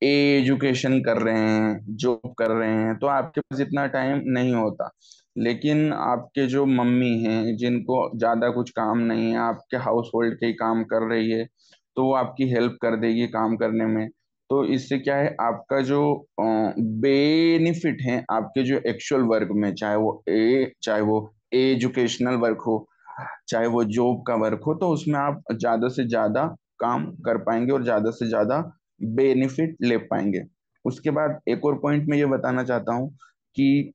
एजुकेशन कर रहे हैं, जॉब कर रहे हैं, तो आपके पास इतना टाइम नहीं होता। लेकिन आपके जो मम्मी हैं जिनको ज्यादा कुछ काम नहीं है, आपके हाउस होल्ड के ही काम कर रही है, तो वो आपकी हेल्प कर देगी काम करने में। तो इससे क्या है, आपका जो बेनिफिट है आपके जो एक्चुअल वर्क में, चाहे वो एजुकेशनल वर्क हो, चाहे वो जॉब का वर्क हो, तो उसमें आप ज्यादा से ज्यादा काम कर पाएंगे और ज्यादा से ज्यादा बेनिफिट ले पाएंगे। उसके बाद एक और पॉइंट मैं ये बताना चाहता हूँ कि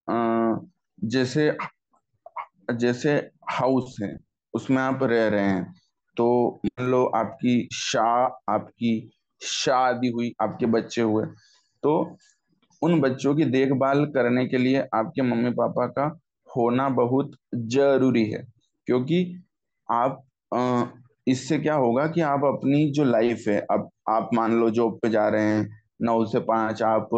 अ, जैसे जैसे हाउस है, उसमें आप रह रहे हैं, तो मान लो आपकी शादी हुई, आपके बच्चे हुए, तो उन बच्चों की देखभाल करने के लिए आपके मम्मी पापा का होना बहुत जरूरी है। क्योंकि आप इससे क्या होगा कि आप अपनी जो लाइफ है, अब आप मान लो जॉब पे जा रहे हैं, 9 से 5 आप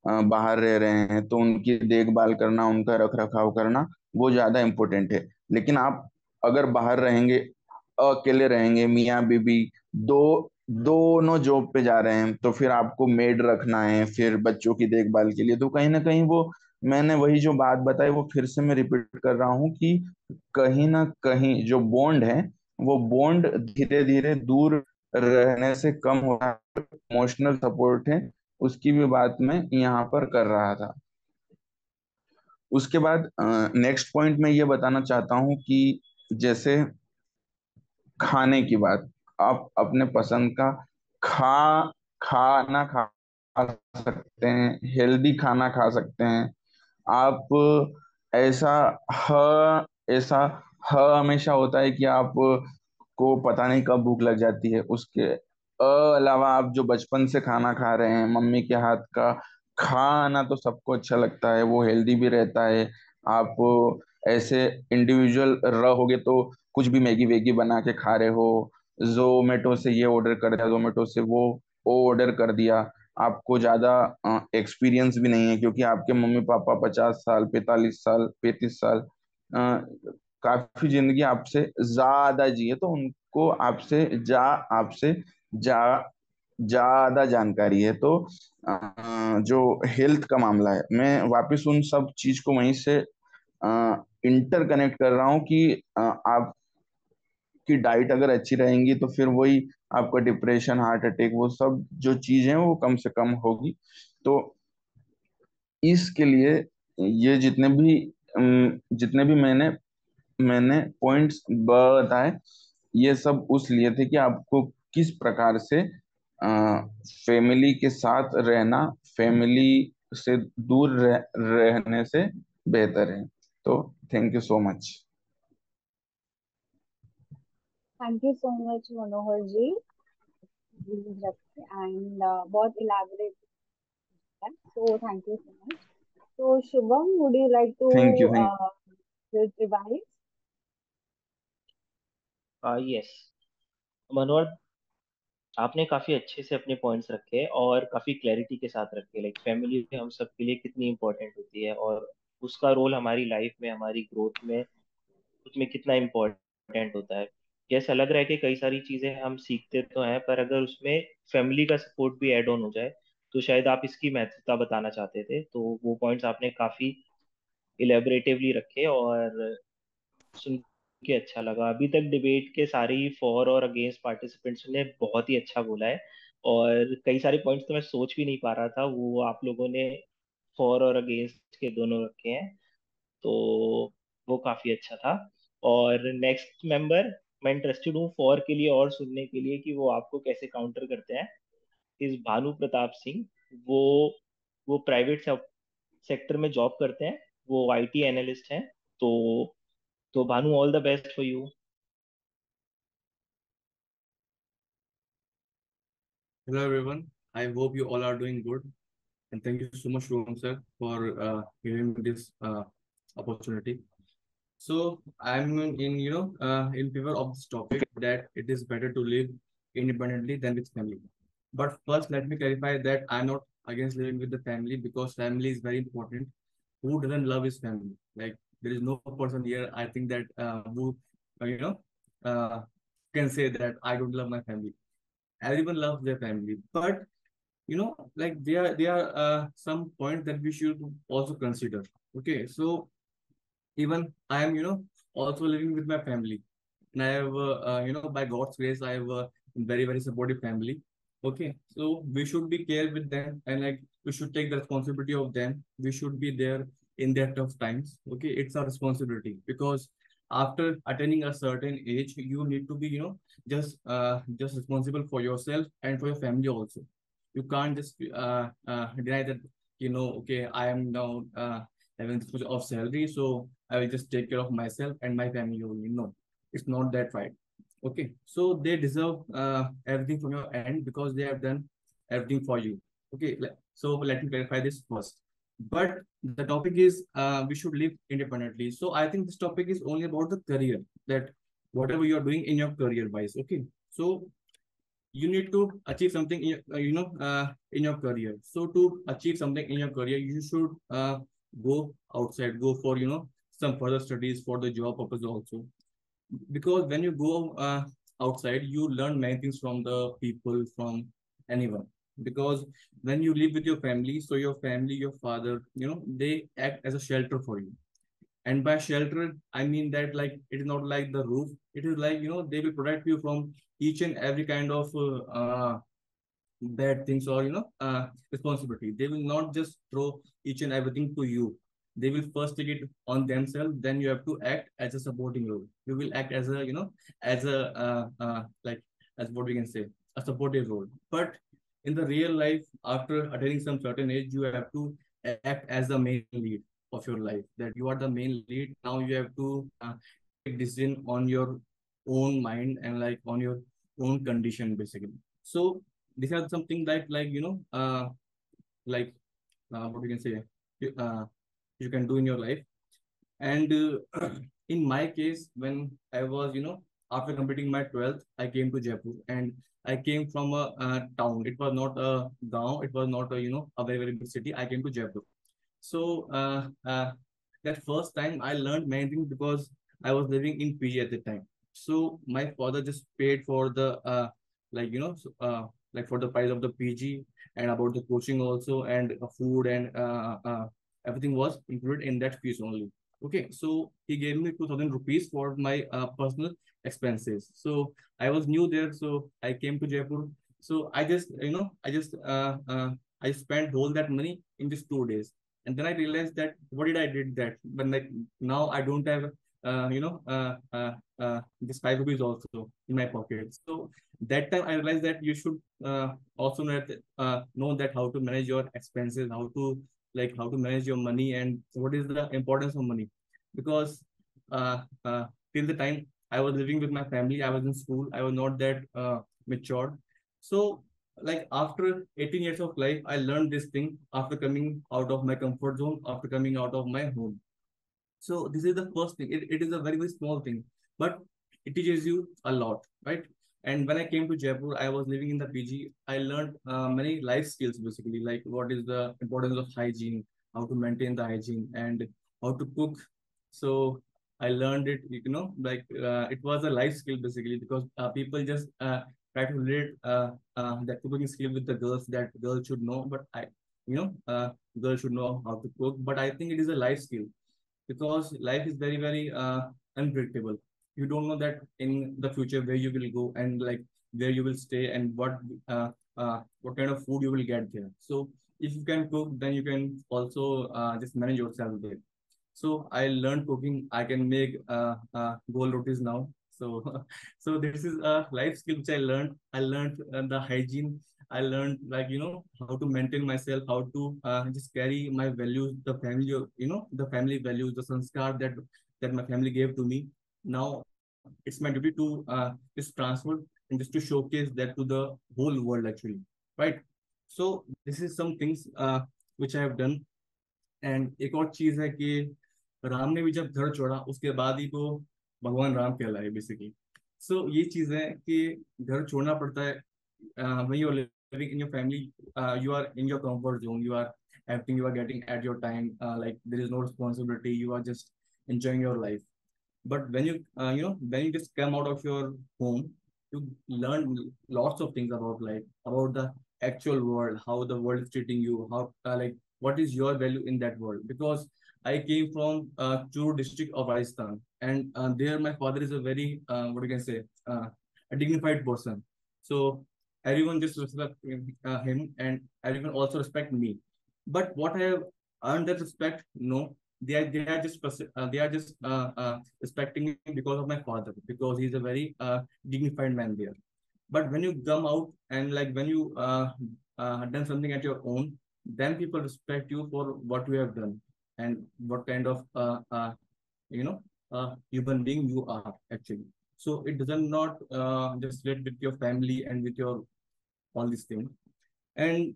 बाहर रह रहे हैं, तो उनकी देखभाल करना, उनका रख रखाव करना वो ज्यादा इम्पोर्टेंट है। लेकिन आप अगर बाहर रहेंगे, अकेले रहेंगे, मियाँ बीबी दो दोनों जॉब पे जा रहे हैं, तो फिर आपको मेड रखना है फिर बच्चों की देखभाल के लिए, तो कहीं ना कहीं वो, मैंने वही जो बात बताई वो फिर से मैं रिपीट कर रहा हूँ कि कहीं ना कहीं जो बॉन्ड है, वो बॉन्ड धीरे धीरे दूर रहने से कम हो रहा है। इमोशनल सपोर्ट है, उसकी भी बात मैं यहाँ पर कर रहा था। उसके बाद नेक्स्ट पॉइंट मैं ये बताना चाहता हूँ कि जैसे खाने की बात, आप अपने पसंद का खा खाना खा सकते हैं, हेल्दी खाना खा सकते हैं आप। ऐसा ऐसा हमेशा होता है कि आप को पता नहीं कब भूख लग जाती है। उसके अलावा आप जो बचपन से खाना खा रहे हैं, मम्मी के हाथ का खाना तो सबको अच्छा लगता है, वो हेल्दी भी रहता है। आप ऐसे इंडिविजुअल रहोगे तो कुछ भी मैगी वैगी बना के खा रहे हो, जोमेटो से ये ऑर्डर कर दिया, जोमेटो से वो ऑर्डर कर दिया, आपको ज्यादा एक्सपीरियंस भी नहीं है, क्योंकि आपके मम्मी पापा 50 साल, 45 साल, 35 साल काफी जिंदगी आपसे ज्यादा जिए, तो उनको आपसे जा ज्यादा जानकारी है। तो जो हेल्थ का मामला है, मैं वापस उन सब चीज को वहीं से इंटरकनेक्ट कर रहा हूँ कि आपकी डाइट अगर अच्छी रहेंगी तो फिर वही आपका डिप्रेशन, हार्ट अटैक, वो सब जो चीजें हैं वो कम से कम होगी। तो इसके लिए ये जितने भी मैंने मैंने पॉइंट्स बताए, ये सब उस लिए थे कि आपको किस प्रकार से फैमिली के साथ रहना, फैमिली से दूर रहने से बेहतर है। तो thank you so much. Thank you so much Manohar ji, and बहुत इलाबोरेट है, so thank you so much. So Shubham, would you like to thank you. revise? Yes Manohar, आपने काफी अच्छे से अपने पॉइंट्स रखे और काफी क्लैरिटी के साथ रखे, लाइक फैमिली हम सब के लिए कितनी इंपॉर्टेंट होती है और उसका रोल हमारी लाइफ में, हमारी ग्रोथ में, उसमें कितना इम्पोर्टेंट होता है। यस, अलग रह के कई सारी चीजें हम सीखते तो हैं, पर अगर उसमें फैमिली का सपोर्ट भी ऐड ऑन हो जाए तो शायद आप इसकी महत्वता बताना चाहते थे, तो वो पॉइंट्स आपने काफी इलेबरेटिवली रखे और सुन के अच्छा लगा। अभी तक डिबेट के सारे ही फॉर और अगेंस्ट पार्टिसिपेंट्स ने बहुत ही अच्छा बोला है, और कई सारे पॉइंट्स तो मैं सोच भी नहीं पा रहा था, वो आप लोगों ने फॉर और अगेंस्ट के दोनों रखे हैं, तो वो काफी अच्छा था। और नेक्स्ट मेंबर, मैं इंटरेस्टेड हूँ फॉर के लिए और सुनने के लिए कि वो आपको कैसे काउंटर करते हैं, इस भानु प्रताप सिंह। वो वो प्राइवेट सेक्टर में जॉब करते हैं, वो आईटी एनालिस्ट हैं। तो Bhanu, all the best for you. Hello everyone. I hope you all are doing good, and thank you so much, Rohan sir, for giving me this opportunity. So I'm in favor of this topic that it is better to live independently than with family. But first, let me clarify that I'm not against living with the family because family is very important. Who doesn't love his family? Like there is no person here, I think that who you know uh, can say that I don't love my family. Everyone loves their family, but like there are some points that we should also consider. Okay, so even I am, also living with my family, and I have, by God's grace, I have a very, very supportive family. Okay, so we should be care with them, and like we should take the responsibility of them. We should be there in their tough times. Okay, it's our responsibility because after attaining a certain age, you need to be, just responsible for yourself and for your family also. You can't just deny that, okay, I am now having this much of salary, so I will just take care of myself and my family only. No, it's not that right. Okay, so they deserve everything from your end because they have done everything for you. Okay, so let me clarify this first. But the topic is we should live independently. So I think this topic is only about the career, that whatever you are doing in your career wise. Okay, so you need to achieve something in your, in your career. So to achieve something in your career, you should go outside, go for some further studies for the job purpose also, because when you go outside, you learn many things from the people, from anyone. Because when you live with your family, so your family, your father, they act as a shelter for you. And by shelter, I mean that like it is not like the roof. It is like they will protect you from each and every kind of bad things or responsibility. They will not just throw each and everything to you. They will first take it on themselves. Then you have to act as a supporting role. You will act as a as a like, as what we can say, a supportive role. But in the real life, after attaining some certain age, you have to act as the main lead of your life. That you are the main lead. Now you have to take decision on your own mind and like on your own condition basically. So these are something that like like what we can say, you, uh, you can do in your life. And in my case, when I was, after completing my 12th, I came to Jaipur, and I came from a town. It was not a gaon. It was not a, a very, very big city. I came to Jaipur. So that first time I learned many things because I was living in PG at the time. So my father just paid for the like like for the price of the PG and about the coaching also, and food and everything was included in that fees only. Okay, so he gave me 2,000 rupees for my personal expenses. So I was new there, so I came to Jaipur. So I just I spent whole that money in just 2 days. And then I realized that what did I did that? But like now I don't have this 5 rupees also in my pocket. So that time I realized that you should also know that how to manage your expenses, how to how to manage your money, and what is the importance of money. Because till the time I was living with my family, I was in school, I was not that matured. So like after 18 years of life, I learned this thing after coming out of my comfort zone, after coming out of my home. So this is the first thing. It is a very, very small thing, but it teaches you a lot, right? And when I came to Jaipur, I was living in the PG. I learned many life skills basically, like what is the importance of hygiene, how to maintain the hygiene, and how to cook. So I learned it, it was a life skill basically, because people just try to relate that cooking skill with the girls, that girls should know, but girls should know how to cook. But I think it is a life skill, because life is very, very unpredictable. You don't know that in the future where you will go, and like where you will stay, and what kind of food you will get there. So if you can cook, then you can also just manage yourself there. So I learned cooking. I can make goal rotis now. So so this is a life skill which I learned. I learned the hygiene. I learned how to maintain myself, how to just carry my values, the family, the family values, the sanskar that my family gave to me. Now it's my duty to just transfer and just to showcase that to the whole world actually, right? So this is some things which I have done. And एक और चीज है कि राम ने भी जब घर छोड़ा, उसके बाद ही वो भगवान राम कहलाए बेसिकली. सो ये चीज है कि घर छोड़ना पड़ता है. when you are living in your family, you are in your comfort zone, you are everything you are getting at your time, like there is no responsibility, you are just enjoying your life. But when when you just come out of your home, you learn lots of things about life, about the actual world, how the world is treating you, how like what is your value in that world. Because I came from Churu district of Rajasthan, and there my father is a very what you can say a dignified person. So everyone just respect him, and everyone also respect me. But what I have earned that respect, no, they are just respecting me because of my father, because he's a very dignified man there. But when you come out and like when you done something at your own, then people respect you for what you have done and what kind of you know human being you are actually. So it doesn't not just relate with your family and with your all these things. And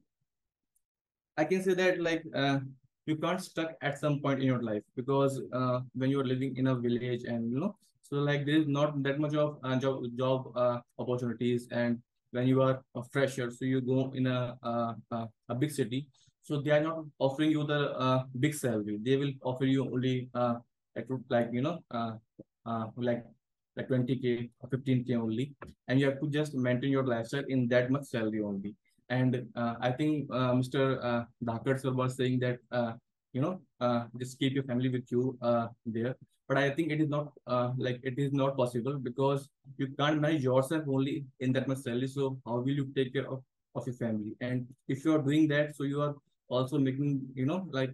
I can say that like you can't stuck at some point in your life, because when you're living in a village and so like there is not that much of job opportunities. And when you are a fresher, so you go in a big city, so they are not offering you the big salary. They will offer you only like like 20K or 15K only, and you have to just maintain your lifestyle in that much salary only. And I think Mr. Dhaked sir was saying that just keep your family with you there. But I think it is not like it is not possible, because you can't manage yourself only in that much salary. So how will you take care of your family? And if you are doing that, so you are also making like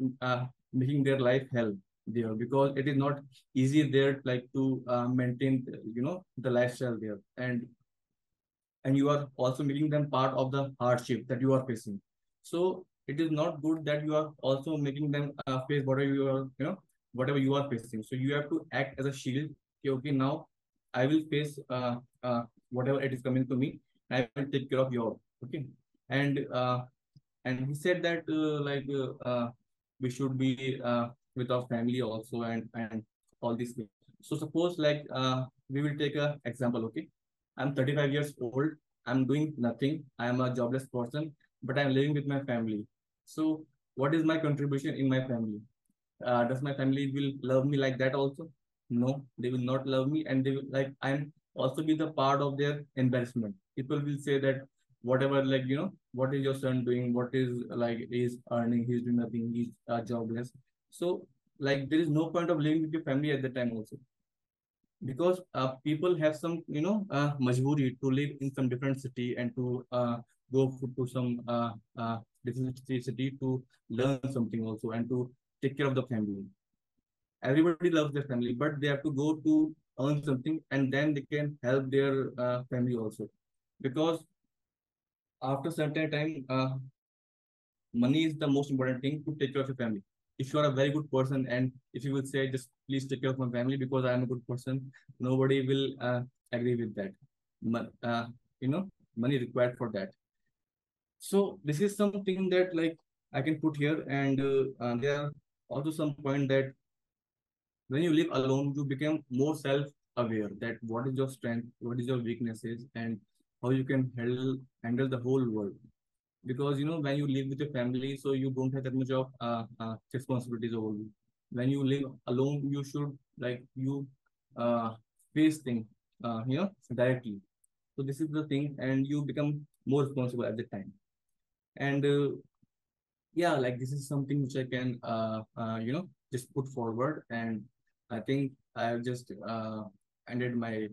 making their life hell there, because it is not easy there like to maintain the lifestyle there. And you are also making them part of the hardship that you are facing. So it is not good that you are also making them face whatever you are whatever you are facing. So you have to act as a shield. Okay, okay, now I will face whatever it is coming to me. I will take care of your. Okay. And uh, and he said that we should be with our family also, and all these things. So suppose like we will take a example. Okay, I'm 35 years old. I'm doing nothing. I am a jobless person, but I'm living with my family. So what is my contribution in my family? Does my family will love me like that also? No, they will not love me, and they will like I'm also be the part of their embarrassment. People will say that whatever like what is your son doing? What is like he's earning? He's doing nothing. He's jobless. So like there is no point of living with your family at the time also, because people have some majburi to live in some different city and to to some different city to learn something also and to take care of the family. Everybody loves their family, but they have to go to earn something, and then they can help their family also. Because after certain time, money is the most important thing to take care of your family. If you are a very good person, and if you will say just please take care of my family because I am a good person, nobody will agree with that. Money required for that. So this is something that like I can put here. And there are also some point that when you live alone, you become more self-aware that what is your strength, what is your weaknesses, and how you can handle the whole world. Because when you live with your family, so you don't have that much of responsibilities over you. When you live alone, you should like you uh, face things directly. So this is the thing, and you become more responsible at the time. And yeah, like this is something which I can just put forward. And I think I have just ended my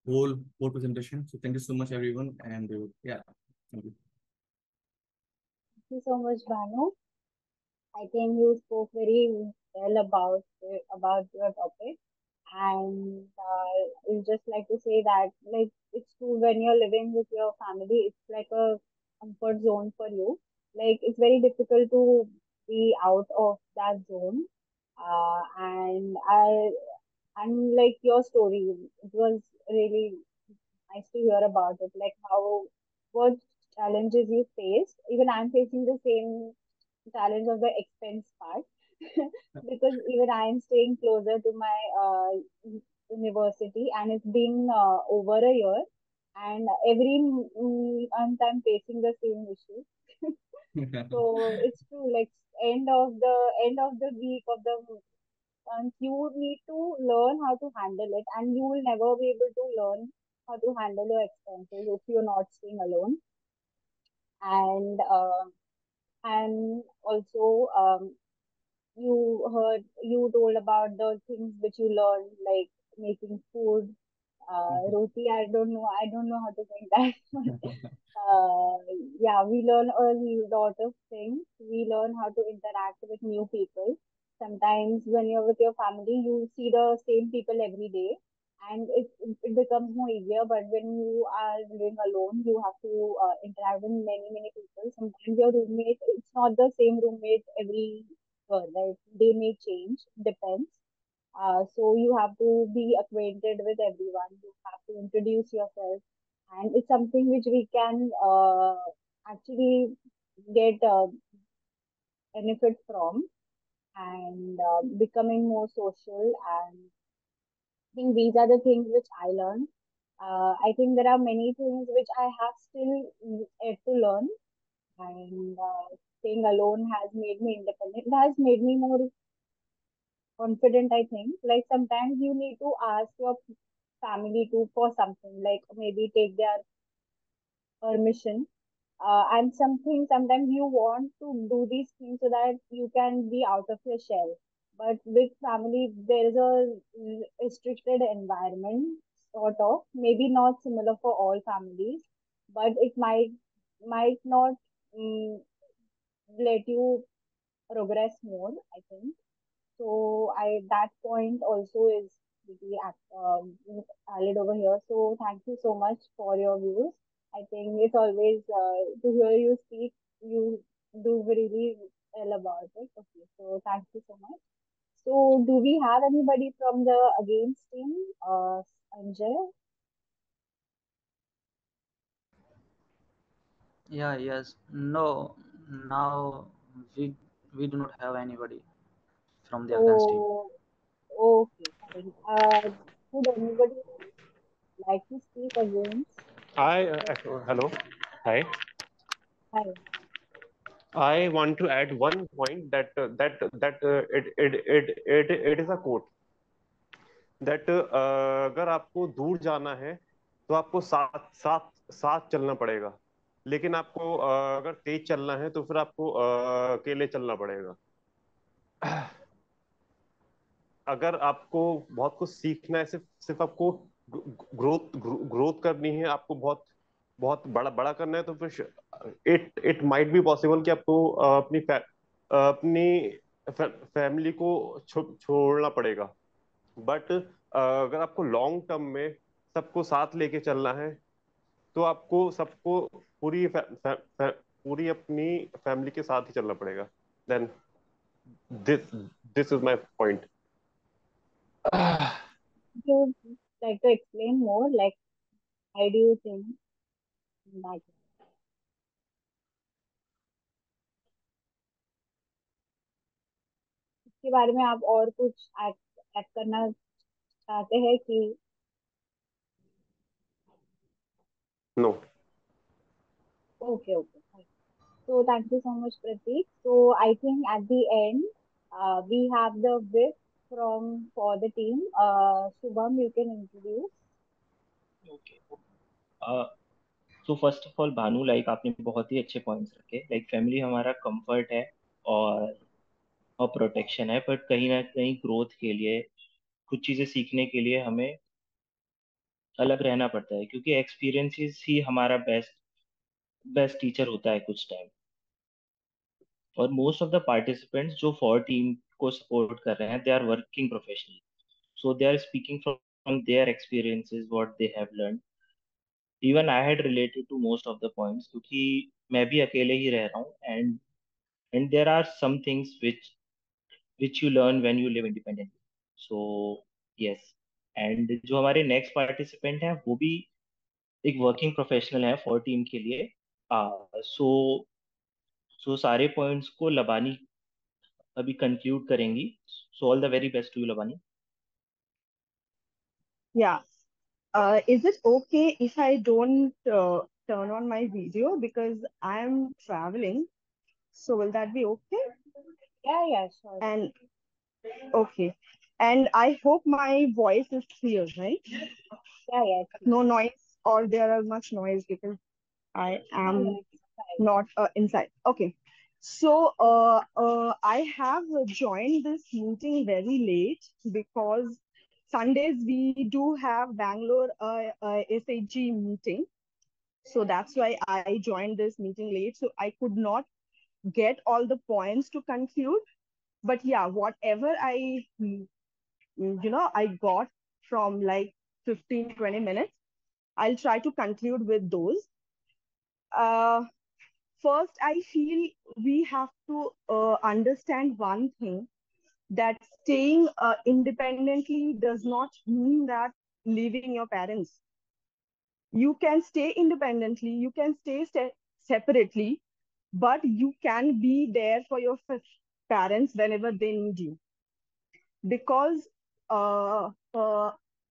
whole presentation. So thank you so much everyone. And yeah, thank you. Thank you so much, Bhanu. I think you spoke very well about your topic, and I would just like to say that like it's true, when you're living with your family, it's like a comfort zone for you. Like it's very difficult to be out of that zone. And like your story, it was really nice to hear about it. Like how what challenges you faced. Even I'm facing the same challenge of the expense part because even I am staying closer to my university, and it's been over a year, and every month I'm facing the same issue. So it's true, like end of the week of the month, you need to learn how to handle it, and you will never be able to learn how to handle your expenses if you're not staying alone. and also you told about the things which you learned, like making food, roti. I don't know how to make that. uh, yeah, we learn a lot of things. We learn how to interact with new people. Sometimes when you're with your family, you see the same people every day, and it becomes more easier. But when you are living alone, you have to interact with many people. Sometimes your roommate, it's not the same roommate every right? They may change, depends. So you have to be acquainted with everyone. You have to introduce yourself, and it's something which we can actually get benefit from, and becoming more social. And I think these are the things which I learned. I think there are many things which I have still yet to learn, and staying alone has made me independent. It has made me more confident, I think. Like sometimes you need to ask your family to for something, like maybe take their permission. And sometimes you want to do these things so that you can be out of your shell. But with family, there is a restricted environment, sort of. Maybe not similar for all families, but it might not mm, let you progress more, I think. So I that point also is pretty valid over here. So thank you so much for your views. I think it's always to hear you speak. You do really well about it. Okay, so thank you so much. So do we have anybody from the against team? Anjay? Yeah, yes. No, now we we do not have anybody from the against team. So okay, fine. Would anybody like to speak against? I The, hello, hi. hi. I want to add one point that it is a quote that अगर आपको दूर जाना है तो आपको साथ साथ साथ चलना पड़ेगा, लेकिन आपको अगर तेज चलना है तो फिर आपको अकेले चलना पड़ेगा। अगर आपको बहुत कुछ सीखना है, सिर्फ सिर्फ आपको ग्रोथ ग्रोथ करनी है, आपको बहुत बहुत बड़ा बड़ा करना है, तो फिर इट माइट बी पॉसिबल कि आपको अपनी फैमिली को छोड़ना पड़ेगा। बट अगर आपको लॉन्ग टर्म में सबको साथ लेके चलना है तो आपको सबको पूरी अपनी फैमिली के साथ ही चलना पड़ेगा। Then this this is my point. Would you like to explain more? Like, why do you think that? इसके बारे में आप और कुछ ऐड करना चाहते हैं कि no. okay, okay, fine. So thank you so much, Pratik. So I think at the end, we have the whip from for the team. Shubham, you can introduce. Okay. So first of all Bhanu, like आपने बहुत ही अच्छे points रखे। Like family हमारा comfort है और protection है, but कहीं ना कहीं ग्रोथ के लिए, कुछ चीजें सीखने के लिए हमें अलग रहना पड़ता है, क्योंकि एक्सपीरियंसेस ही हमारा बेस्ट बेस्ट टीचर होता है कुछ टाइम। और मोस्ट ऑफ द पार्टिसिपेंट्स जो फॉर टीम को सपोर्ट कर रहे हैं, they are working professionally, so they are speaking from their experiences what they have learn. Even I had related to most of the points, क्योंकि मैं भी अकेले ही रह रहा हूँ, and there are some things which you learn when you live independently. So yes, and जो हमारे नेक्स्ट पार्टिसिपेंट हैं वो भी एक वर्किंग प्रोफेशनल है फॉर टीम के लिए। सो सो सारे पॉइंट्स को लबानी अभी कंक्लूड करेंगी। So all the very best to you Labani. Yeah. Is it okay if I don't turn on my video because I'm traveling? So will that be okay? Yeah, sure. And okay. And I hope my voice is clear, right? Yeah, No noise or there are much noise because I no, am no, Right. not inside. Okay. So I have joined this meeting very late because Sundays we do have Bangalore SHG meeting. So that's why I joined this meeting late. So I could not get all the points to conclude. But yeah, whatever I got from like 15-20 minutes, I'll try to conclude with those. Uh, First, I feel we have to understand one thing, that staying independently does not mean that leaving your parents. You can stay independently, you can stay separately, but you can be there for your parents whenever they need you. Because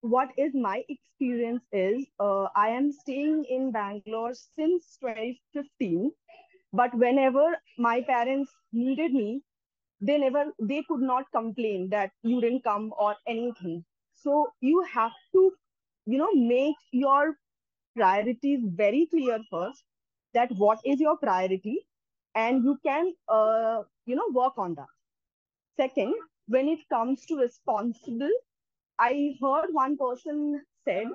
what is my experience is, I am staying in Bangalore since 2015, but whenever my parents needed me, they could not complain that you didn't come or anything. So you have to, make your priorities very clear first, that what is your priority, and you can work on that. Second, when it comes to responsible, I heard one person said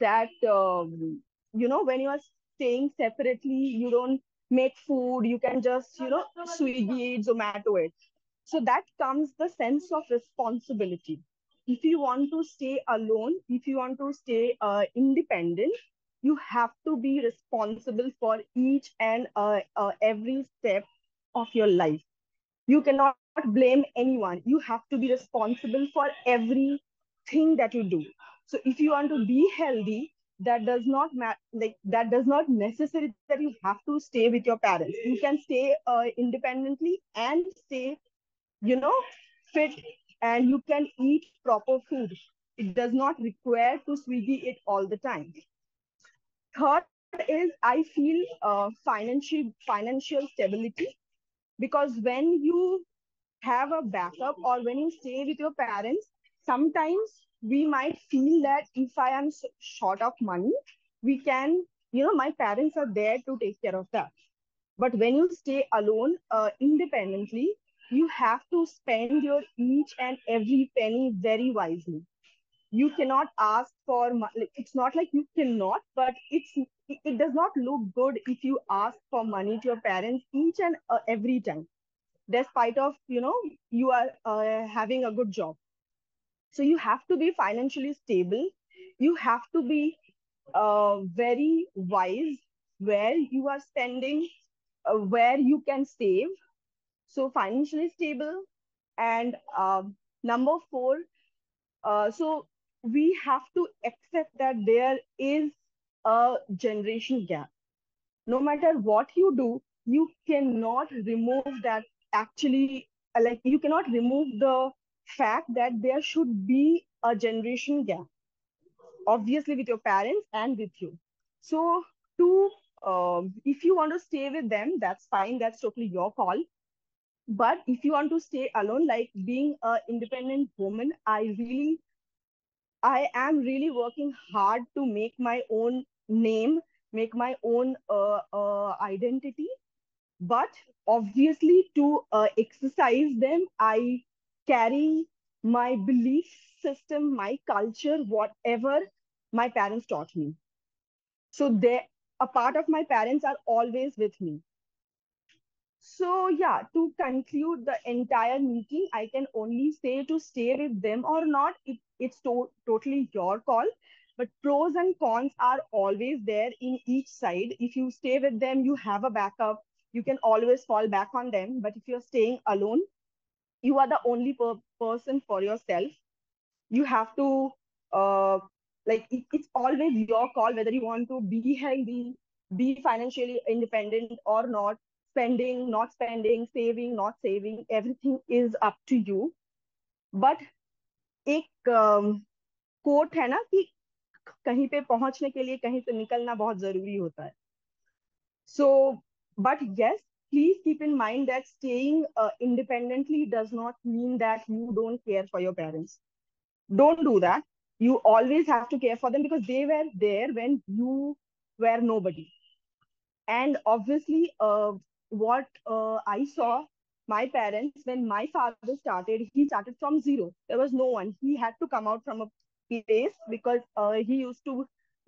that when you are staying separately, you don't make food, you can just Swiggy it, Zomato it. So that comes the sense of responsibility. If you want to stay alone, if you want to stay independent, you have to be responsible for each and every step of your life. You cannot blame anyone. You have to be responsible for everything that you do. So if you want to be healthy, that does not that does not necessary that you have to stay with your parents. You can stay independently and stay, you know fit, and you can eat proper food. It does not require to Swiggy it all the time. Third is, I feel financial stability, because when you have a backup, or when you stay with your parents, sometimes we might feel that if I am short of money, we can, my parents are there to take care of that. But when you stay alone, independently, you have to spend your each and every penny very wisely. You cannot ask for like, it's not like you cannot, but it does not look good if you ask for money to your parents each and every time, despite of you are having a good job. So you have to be financially stable. You have to be very wise where you are spending, where you can save. So financially stable. And number four, so we have to accept that there is a generation gap. No matter what you do, you cannot remove that. Actually, like, you cannot remove the fact that there should be a generation gap, obviously with your parents and with you. So to if you want to stay with them, that's fine, that's totally your call. But if you want to stay alone, like being a independent woman, I am really working hard to make my own name, make my own identity. But obviously, to exercise them, I carry my belief system, my culture, whatever my parents taught me. So they, a part of my parents are always with me. So yeah, to conclude the entire meeting, I can only say to stay with them or not. It's totally your call. But pros and cons are always there in each side. If you stay with them, you have a backup. You can always fall back on them. But if you're staying alone, you are the only person for yourself. You have to it's always your call whether you want to be healthy, be financially independent or not. Spending, not spending, saving, not saving, everything is up to you. But एक coat है ना कि कहीं पे पहुंचने के लिए कहीं से निकलना बहुत जरूरी होता है. So, but yes, please keep in mind that staying independently does not mean that you don't care for your parents. Don't do that. You always have to care for them because they were there when you were nobody. And obviously, what I saw, my parents, when my father started, he started from zero. There was no one. He had to come out from a place because he used to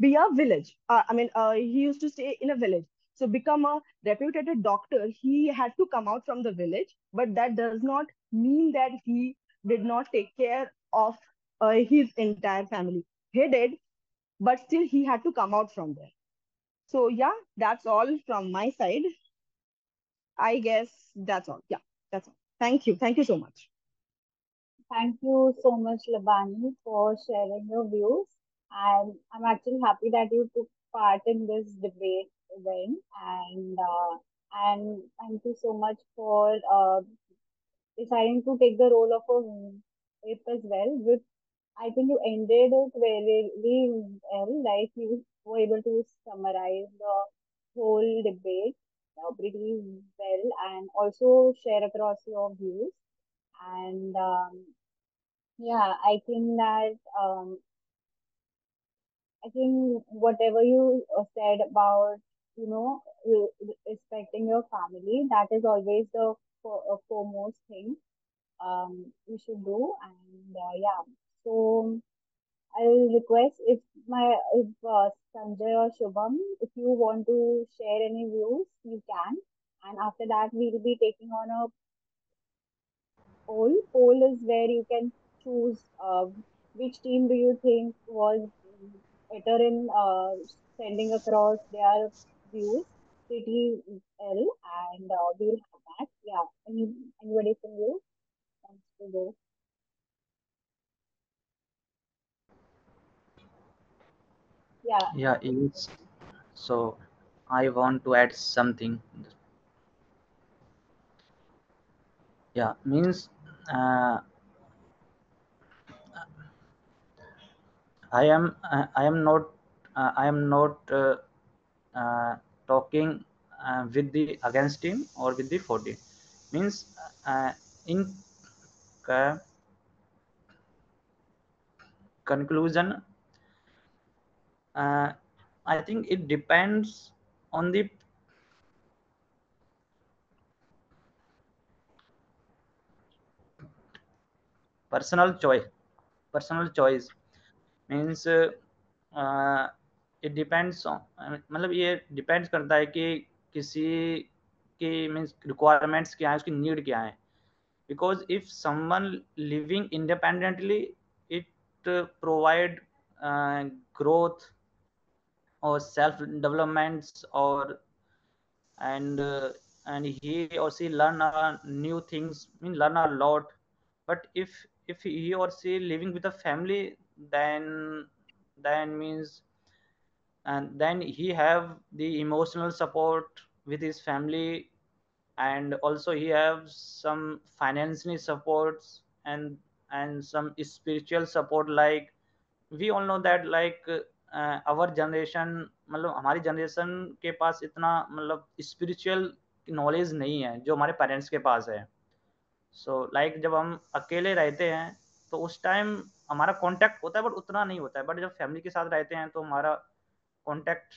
be a village. He used to stay in a village. So become a reputed doctor, he had to come out from the village. But that does not mean that he did not take care of his entire family. He did, but still he had to come out from there. So yeah, that's all from my side. I guess that's all. Yeah, that's all. Thank you. Thank you so much. Thank you so much, Labani, for sharing your views. And I'm actually happy that you took part in this debate event. And thank you so much for deciding to take the role of a whip as well. With I think you ended it very well. Like you were able to summarize the whole debate pretty well, and also share across your views. And yeah, I think whatever you said about, respecting your family, that is always the foremost thing you should do. And yeah, so I'll request if Sanjay or Shubham, if you want to share any views, you can. And after that, we'll be taking on a poll. Poll is where you can choose which team do you think was better in sending across their views, CTL, and we'll have that. Yeah, anybody from you wants to go? Yeah, Yeah, it's so I want to add something. Yeah, means uh, I am not uh, talking with the against team or with the for team. Means in uh, conclusion, uh, I think it depends on the personal choice. Personal choice means it depends on मतलब ये depends करता है कि किसी की means requirements क्या है, उसकी नीड क्या है. Because if someone living independently, it provide growth or self developments, or and he or she learn new things, mean learn a lot. But if he or she living with a family, then means and then he have the emotional support with his family, and also he have some financial supports, and some spiritual support. Like we all know that like our generation, मतलब हमारी generation के पास इतना मतलब spiritual knowledge नहीं है जो हमारे parents के पास है. सो लाइक जब हम अकेले रहते हैं तो उस टाइम हमारा कांटेक्ट होता है, बट उतना नहीं होता है. बट जब फैमिली के साथ रहते हैं तो हमारा कांटेक्ट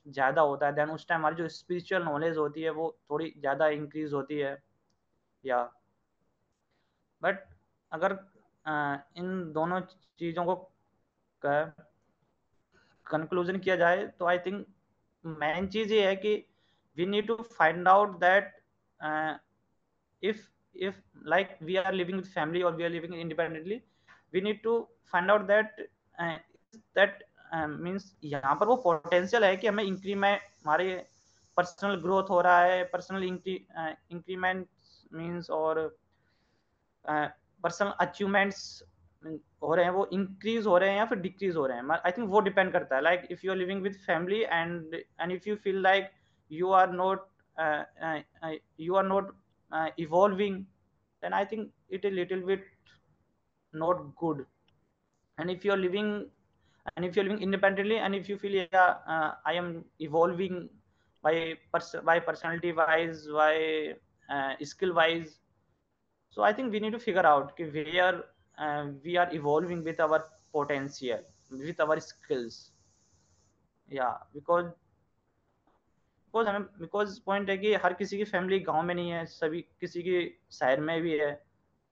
ज़्यादा होता है. देन उस टाइम हमारी जो स्पिरिचुअल नॉलेज होती है वो थोड़ी ज़्यादा इंक्रीज होती है. या बट अगर इन दोनों चीज़ों को कंक्लूजन किया जाए तो आई थिंक मेन चीज़ ये है कि we need to find out that if like we are living with family or we are living independently, we need to find out that is that means यहाँ पर वो potential है कि हमें increment हमारे पर्सनल ग्रोथ हो रहा है, पर्सनल इंक्रीमेंट मीन्स और पर्सनल अचीवमेंट्स हो रहे हैं, वो इंक्रीज हो रहे हैं या फिर डिक्रीज हो रहे हैं. आई थिंक वो डिपेंड करता है. Like if you are living with family and if you feel like you are not you are not evolving, then I think it a little bit not good. And if you're living independently, and if you feel yeah, I am evolving by personality wise, by skill wise, so I think we need to figure out where we are evolving with our potential, with our skills. Yeah, because because point है कि हर किसी की family गांव में नहीं है, सभी किसी की शहर में भी है,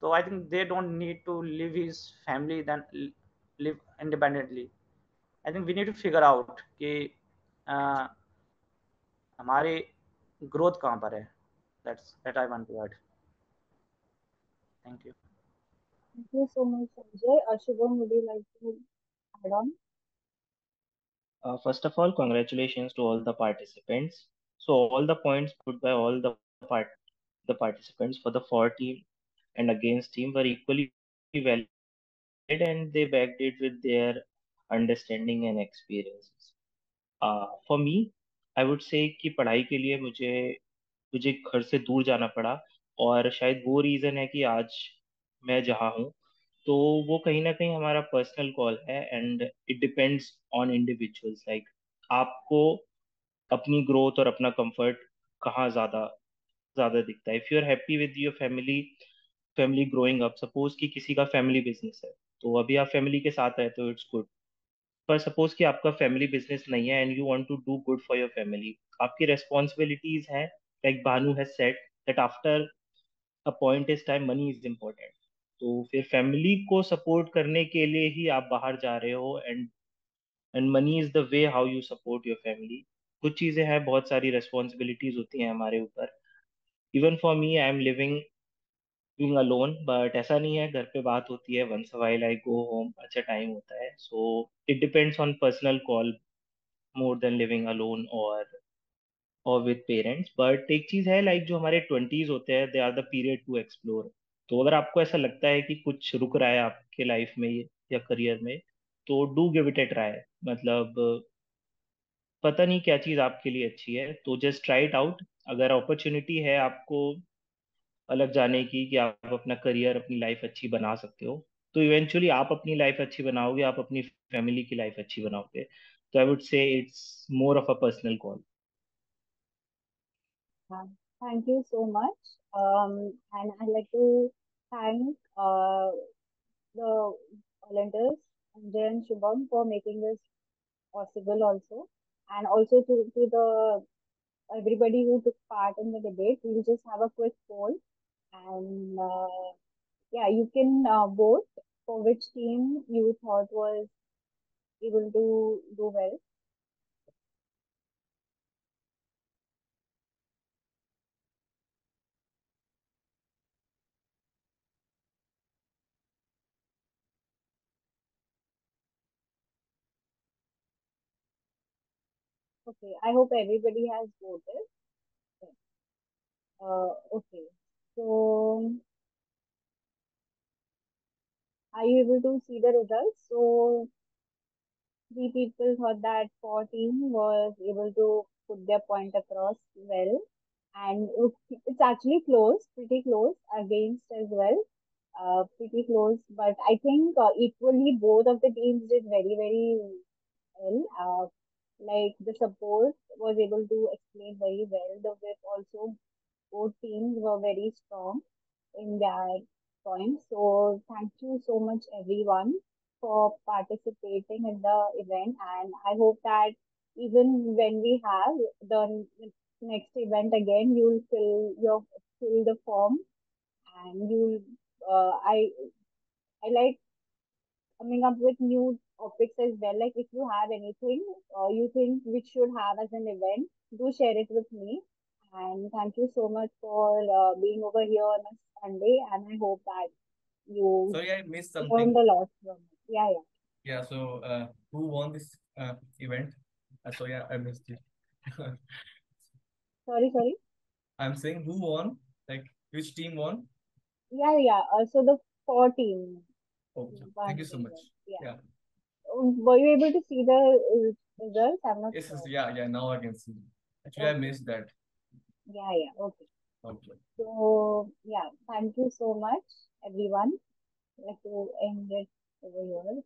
तो I think they don't need to live his family than live independently. I think we need to figure out कि हमारी ग्रोथ कहाँ पर है। That I want to add. Thank you. Thank you so much, Sanjay. Shubham, would you like to add on? First of all, congratulations to all the participants. So all the points put by all the participants for the for team and against team were equally valid, and they backed it with their understanding and experiences. For me, I would say कि पढ़ाई के लिए मुझे घर से दूर जाना पड़ा, और शायद वो रीजन है कि आज मैं जहाँ हूँ। तो वो कहीं ना कहीं हमारा पर्सनल कॉल है, and it depends on individuals. Like आपको अपनी ग्रोथ और अपना कंफर्ट कहाँ ज्यादा ज्यादा दिखता है। If you are happy with your family family growing up, suppose कि किसी का फैमिली बिजनेस है, तो अभी आप फैमिली के साथ रहते हो, इट्स गुड। पर सपोज कि आपका फैमिली बिजनेस नहीं है and you want to do good for your family, आपकी रेस्पॉन्सिबिलिटीज हैं। Like Bhanu has said that after a point is time money is important. तो फिर फैमिली को सपोर्ट करने के लिए ही आप बाहर जा रहे हो, and money is the way how you support your family. कुछ चीजें हैं, बहुत सारी रेस्पॉन्सिबिलिटीज होती हैं हमारे ऊपर। Even for me, I am living alone, but ऐसा नहीं है, घर पे बात होती है, once while I go home, अच्छा टाइम होता है। So it depends on personal call more than living alone और विद पेरेंट्स। बट एक चीज है, लाइक जो हमारे ट्वेंटीज होते हैं, they are the period to explore. तो अगर आपको ऐसा लगता है कि कुछ रुक रहा है आपके लाइफ में या करियर में, तो do give it A try. मतलब पता नहीं क्या चीज आपके लिए अच्छी है, तो जस्ट ट्राई इट आउट। अगर अपॉर्चुनिटी है आपको अलग जाने की, कि आप अपना करियर अपनी लाइफ अच्छी बना सकते हो, तो इवेंचुअली आप अपनी लाइफ अच्छी बनाओगे, आप अपनी फैमिली की लाइफ अच्छी बनाओगे। तो I would say it's more of a personal call. Uh, Thank you so much. And I'd like to thank the volunteers, Anjay and Shubham, for making this possible also. And also to the everybody who took part in the debate. We'll just have a quick poll. And yeah, you can vote for which team you thought was able to do well. Okay, I hope everybody has voted. Okay, so are you able to see the results? So three people thought that 14 was able to put their point across well, and it's actually close, pretty close against as well, pretty close. But I think equally both of the teams did very very well. Like the support was able to explain very well. The whip also, both teams were very strong in their points. So thank you so much everyone for participating in the event, and I hope that even when we have the next event again, you'll fill the form, and you'll I like coming up with new topics as well. Like if you have anything you think we should have as an event, do share it with me. And thank you so much for being over here on a Sunday. And I hope that you Sorry, I missed learned something. a lot from it. Yeah, yeah. Yeah, so who won this event? So yeah, I missed it. Sorry, sorry. I'm saying who won? Like which team won? Yeah, yeah. So the 14 Okay, thank won you the so much. event. Yeah. Yeah. Were you able to see the results? I'm not Yes, sure. yeah, now I can see. Actually, I Okay. missed that. Yeah, yeah. Okay. Okay. So yeah, thank you so much, everyone. Like to end it over here.